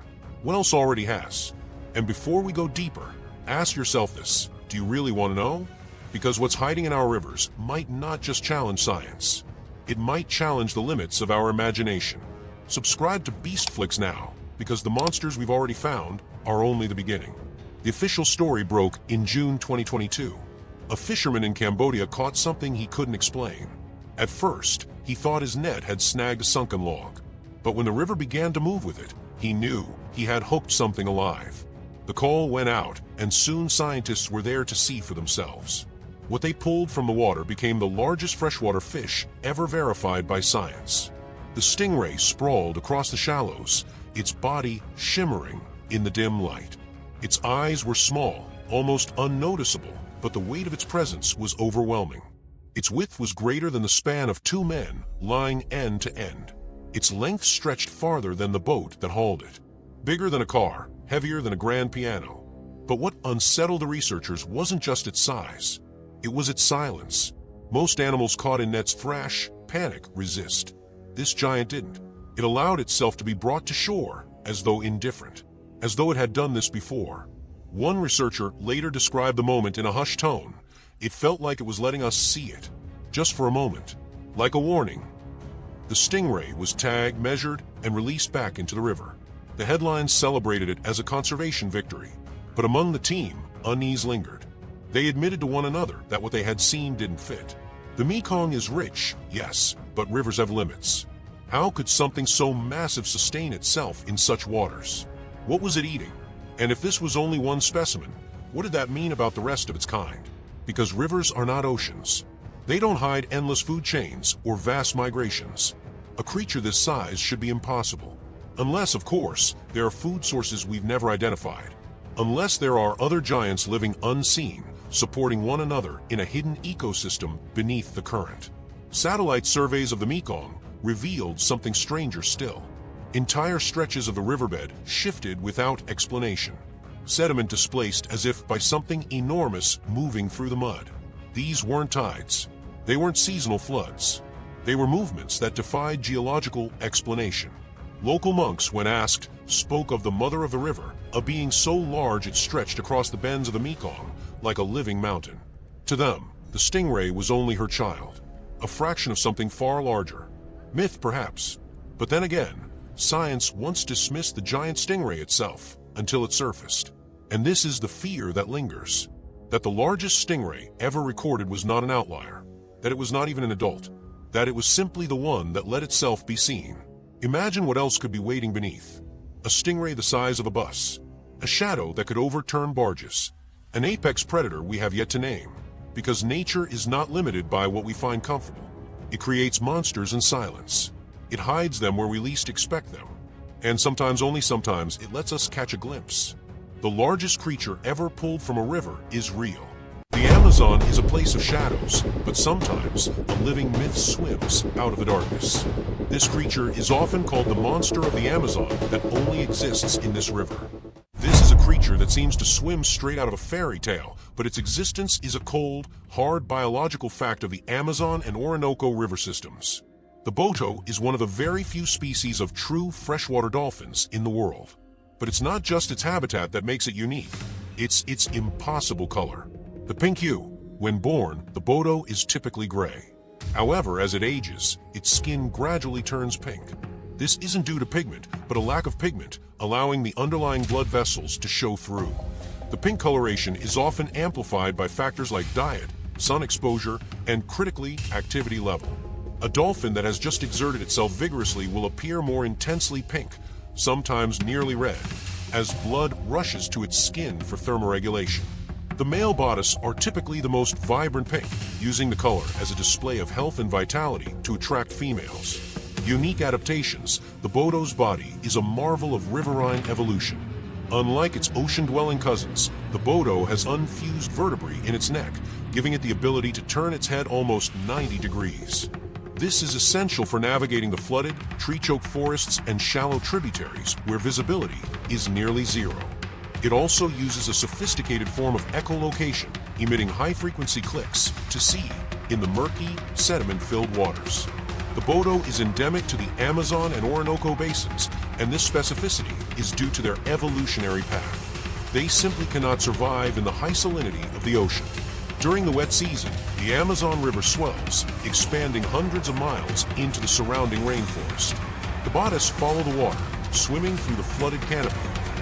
What else already has? And before we go deeper, ask yourself this: do you really want to know? Because what's hiding in our rivers might not just challenge science. It might challenge the limits of our imagination. Subscribe to BeastFlix now, because the monsters we've already found are only the beginning. The official story broke in June 2022. A fisherman in Cambodia caught something he couldn't explain. At first, he thought his net had snagged a sunken log. But when the river began to move with it, he knew he had hooked something alive. The call went out, and soon scientists were there to see for themselves. What they pulled from the water became the largest freshwater fish ever verified by science. The stingray sprawled across the shallows, its body shimmering in the dim light. Its eyes were small, almost unnoticeable, but the weight of its presence was overwhelming. Its width was greater than the span of 2 men lying end to end. Its length stretched farther than the boat that hauled it. Bigger than a car, heavier than a grand piano. But what unsettled the researchers wasn't just its size. It was its silence. Most animals caught in nets thrash, panic, resist. This giant didn't. It allowed itself to be brought to shore as though indifferent, as though it had done this before. One researcher later described the moment in a hushed tone. It felt like it was letting us see it, just for a moment, like a warning. The stingray was tagged, measured, and released back into the river. The headlines celebrated it as a conservation victory, but among the team, unease lingered. They admitted to one another that what they had seen didn't fit. The Mekong is rich, yes, but rivers have limits. How could something so massive sustain itself in such waters? What was it eating? And if this was only one specimen, what did that mean about the rest of its kind? Because rivers are not oceans. They don't hide endless food chains or vast migrations. A creature this size should be impossible. Unless, of course, there are food sources we've never identified. Unless there are other giants living unseen, supporting one another in a hidden ecosystem beneath the current. Satellite surveys of the Mekong revealed something stranger still. Entire stretches of the riverbed shifted without explanation. Sediment displaced as if by something enormous moving through the mud. These weren't tides. They weren't seasonal floods. They were movements that defied geological explanation. Local monks, when asked, spoke of the mother of the river, a being so large it stretched across the bends of the Mekong like a living mountain. To them, the stingray was only her child, a fraction of something far larger. Myth, perhaps. But then again, science once dismissed the giant stingray itself until it surfaced. And this is the fear that lingers. That the largest stingray ever recorded was not an outlier. That it was not even an adult. That it was simply the one that let itself be seen. Imagine what else could be waiting beneath. A stingray the size of a bus. A shadow that could overturn barges. An apex predator we have yet to name. Because nature is not limited by what we find comfortable. It creates monsters in silence. It hides them where we least expect them. And sometimes, only sometimes, it lets us catch a glimpse. The largest creature ever pulled from a river is real. The Amazon is a place of shadows, but sometimes a living myth swims out of the darkness. This creature is often called the monster of the Amazon that only exists in this river. This is a creature that seems to swim straight out of a fairy tale, but its existence is a cold, hard biological fact of the Amazon and Orinoco river systems. The boto is one of the very few species of true freshwater dolphins in the world. But it's not just its habitat that makes it unique, it's its impossible color. The pink hue. When born, the boto is typically gray. However, as it ages, its skin gradually turns pink. This isn't due to pigment, but a lack of pigment, allowing the underlying blood vessels to show through. The pink coloration is often amplified by factors like diet, sun exposure, and critically, activity level. A dolphin that has just exerted itself vigorously will appear more intensely pink, sometimes nearly red, as blood rushes to its skin for thermoregulation. The male bodice are typically the most vibrant pink, using the color as a display of health and vitality to attract females. Unique adaptations. The boto's body is a marvel of riverine evolution. Unlike its ocean-dwelling cousins, the boto has unfused vertebrae in its neck, giving it the ability to turn its head almost 90 degrees. This is essential for navigating the flooded, tree-choked forests and shallow tributaries where visibility is nearly zero. It also uses a sophisticated form of echolocation, emitting high-frequency clicks to see in the murky, sediment-filled waters. The boto is endemic to the Amazon and Orinoco basins, and this specificity is due to their evolutionary path. They simply cannot survive in the high salinity of the ocean. During the wet season, the Amazon River swells, expanding hundreds of miles into the surrounding rainforest. The bodice follow the water, swimming through the flooded canopy,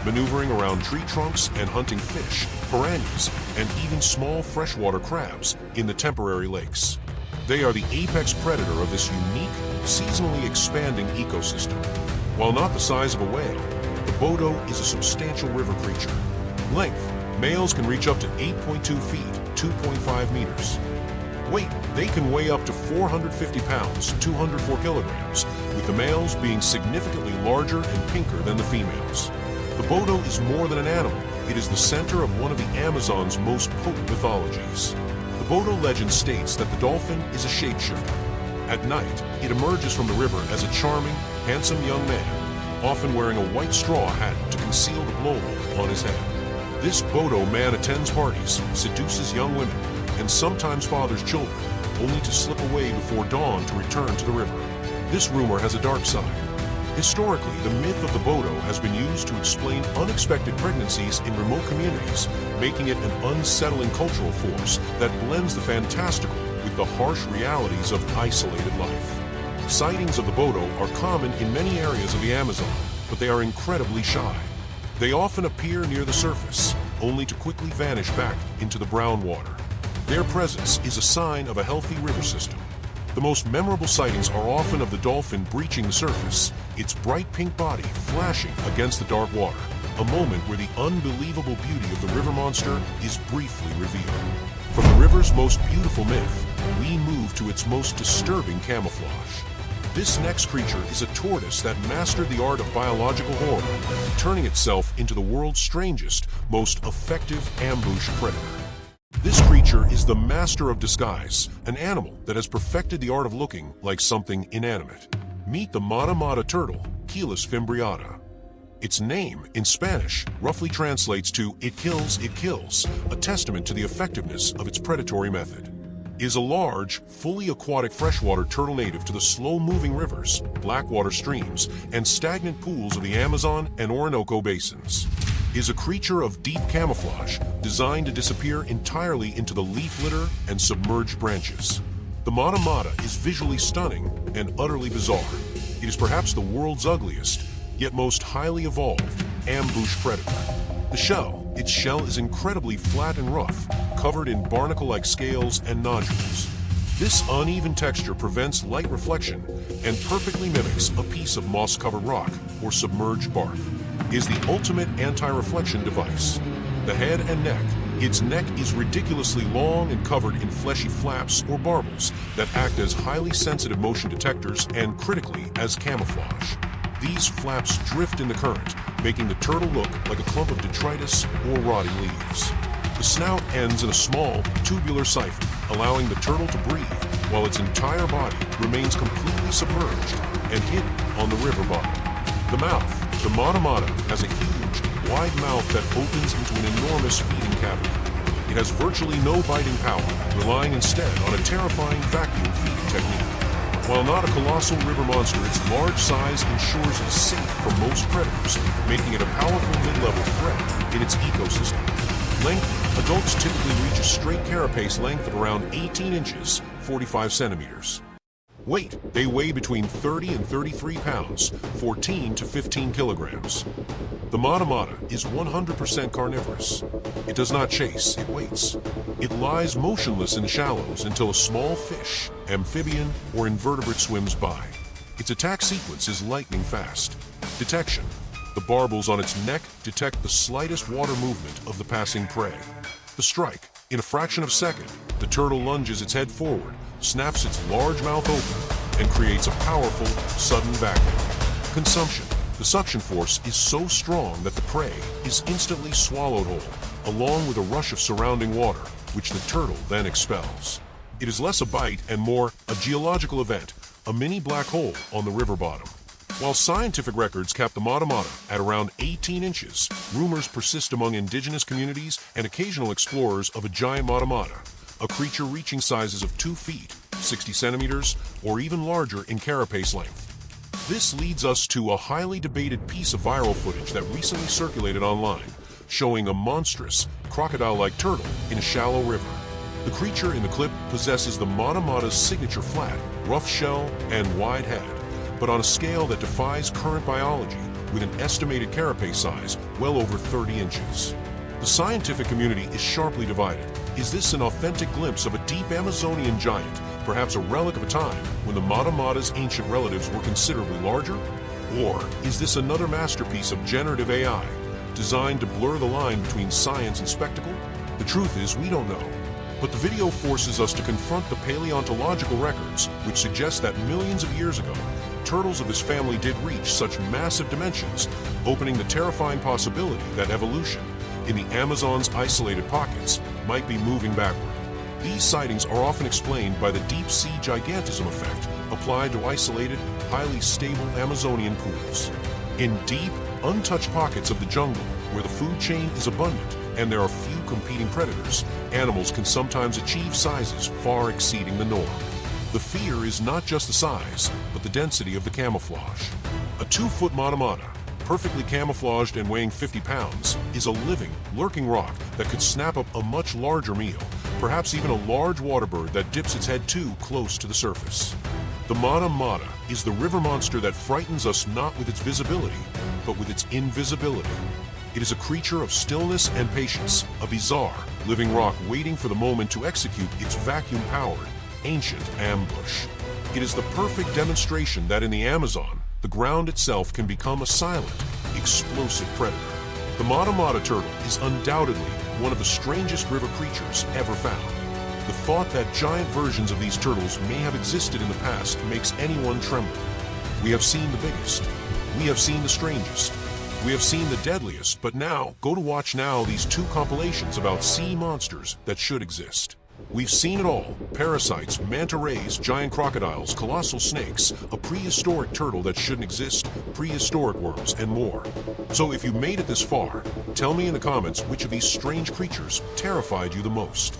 maneuvering around tree trunks and hunting fish, piranhas, and even small freshwater crabs in the temporary lakes. They are the apex predator of this unique, seasonally expanding ecosystem. While not the size of a whale, the boto is a substantial river creature. Length. Males can reach up to 8.2 feet, 2.5 meters. Weight. They can weigh up to 450 pounds, 204 kilograms, with the males being significantly larger and pinker than the females. The boto is more than an animal. It is the center of one of the Amazon's most potent mythologies. The boto legend states that the dolphin is a shapeshifter. At night, it emerges from the river as a charming, handsome young man, often wearing a white straw hat to conceal the blowhole on his head. This boto man attends parties, seduces young women, and sometimes fathers children, only to slip away before dawn to return to the river. This rumor has a dark side. Historically, the myth of the boto has been used to explain unexpected pregnancies in remote communities, making it an unsettling cultural force that blends the fantastical with the harsh realities of isolated life. Sightings of the boto are common in many areas of the Amazon, but they are incredibly shy. They often appear near the surface, only to quickly vanish back into the brown water. Their presence is a sign of a healthy river system. The most memorable sightings are often of the dolphin breaching the surface, its bright pink body flashing against the dark water, a moment where the unbelievable beauty of the river monster is briefly revealed. From the river's most beautiful myth, we move to its most disturbing camouflage. This next creature is a tortoise that mastered the art of biological horror, turning itself into the world's strangest, most effective ambush predator. This creature is the master of disguise, an animal that has perfected the art of looking like something inanimate. Meet the mata mata turtle, Kelis fimbriata. Its name, in Spanish, roughly translates to "it kills, a testament to the effectiveness of its predatory method. It is a large, fully aquatic freshwater turtle native to the slow-moving rivers, blackwater streams, and stagnant pools of the Amazon and Orinoco basins. It is a creature of deep camouflage, designed to disappear entirely into the leaf litter and submerged branches. The mata mata is visually stunning and utterly bizarre. It is perhaps the world's ugliest, yet most highly evolved, ambush predator. Its shell is incredibly flat and rough, covered in barnacle-like scales and nodules. This uneven texture prevents light reflection and perfectly mimics a piece of moss-covered rock or submerged bark. It is the ultimate anti-reflection device. The head and neck. Its neck is ridiculously long and covered in fleshy flaps or barbels that act as highly sensitive motion detectors and, critically, as camouflage. These flaps drift in the current, making the turtle look like a clump of detritus or rotting leaves. The snout ends in a small, tubular siphon, allowing the turtle to breathe, while its entire body remains completely submerged and hidden on the river bottom. The mouth. The mata mata has a huge, wide mouth that opens into an enormous feeding cavity. It has virtually no biting power, relying instead on a terrifying vacuum feeding technique. While not a colossal river monster, its large size ensures it is safe from most predators, making it a powerful mid-level threat in its ecosystem. Length. Adults typically reach a straight carapace length of around 18 inches, 45 centimeters. Weight. They weigh between 30 and 33 pounds, 14 to 15 kilograms. The mata mata is 100% carnivorous. It does not chase, it waits. It lies motionless in the shallows until a small fish, amphibian, or invertebrate swims by. Its attack sequence is lightning fast. Detection. The barbels on its neck detect the slightest water movement of the passing prey. The strike. In a fraction of a second, the turtle lunges its head forward, snaps its large mouth open, and creates a powerful, sudden vacuum. Consumption. The suction force is so strong that the prey is instantly swallowed whole, along with a rush of surrounding water, which the turtle then expels. It is less a bite and more a geological event, a mini black hole on the river bottom. While scientific records cap the mata mata at around 18 inches, rumors persist among indigenous communities and occasional explorers of a giant mata mata, a creature reaching sizes of 2 feet, 60 centimeters, or even larger in carapace length. This leads us to a highly debated piece of viral footage that recently circulated online, showing a monstrous, crocodile-like turtle in a shallow river. The creature in the clip possesses the mata mata's signature flat, rough shell, and wide head, but on a scale that defies current biology, with an estimated carapace size well over 30 inches. The scientific community is sharply divided. Is this an authentic glimpse of a deep Amazonian giant, perhaps a relic of a time when the mata mata's ancient relatives were considerably larger? Or is this another masterpiece of generative AI, designed to blur the line between science and spectacle? The truth is, we don't know. But the video forces us to confront the paleontological records, which suggest that millions of years ago, turtles of this family did reach such massive dimensions, opening the terrifying possibility that evolution, in the Amazon's isolated pockets, might be moving backward. These sightings are often explained by the deep-sea gigantism effect applied to isolated, highly stable Amazonian pools. In deep, untouched pockets of the jungle, where the food chain is abundant and there are few competing predators, animals can sometimes achieve sizes far exceeding the norm. The fear is not just the size, but the density of the camouflage. A 2-foot mata mata, perfectly camouflaged and weighing 50 pounds, is a living, lurking rock that could snap up a much larger meal, perhaps even a large water bird that dips its head too close to the surface. The mata mata is the river monster that frightens us not with its visibility, but with its invisibility. It is a creature of stillness and patience, a bizarre, living rock waiting for the moment to execute its vacuum-powered, ancient ambush. It is the perfect demonstration that in the Amazon, the ground itself can become a silent, explosive predator. The Mata Mata turtle is undoubtedly one of the strangest river creatures ever found. The thought that giant versions of these turtles may have existed in the past makes anyone tremble. We have seen the biggest. We have seen the strangest. We have seen the deadliest, but now, go to watch now these two compilations about sea monsters that should exist. We've seen it all: parasites, manta rays, giant crocodiles, colossal snakes, a prehistoric turtle that shouldn't exist, prehistoric worms, and more. So if you made it this far, tell me in the comments which of these strange creatures terrified you the most.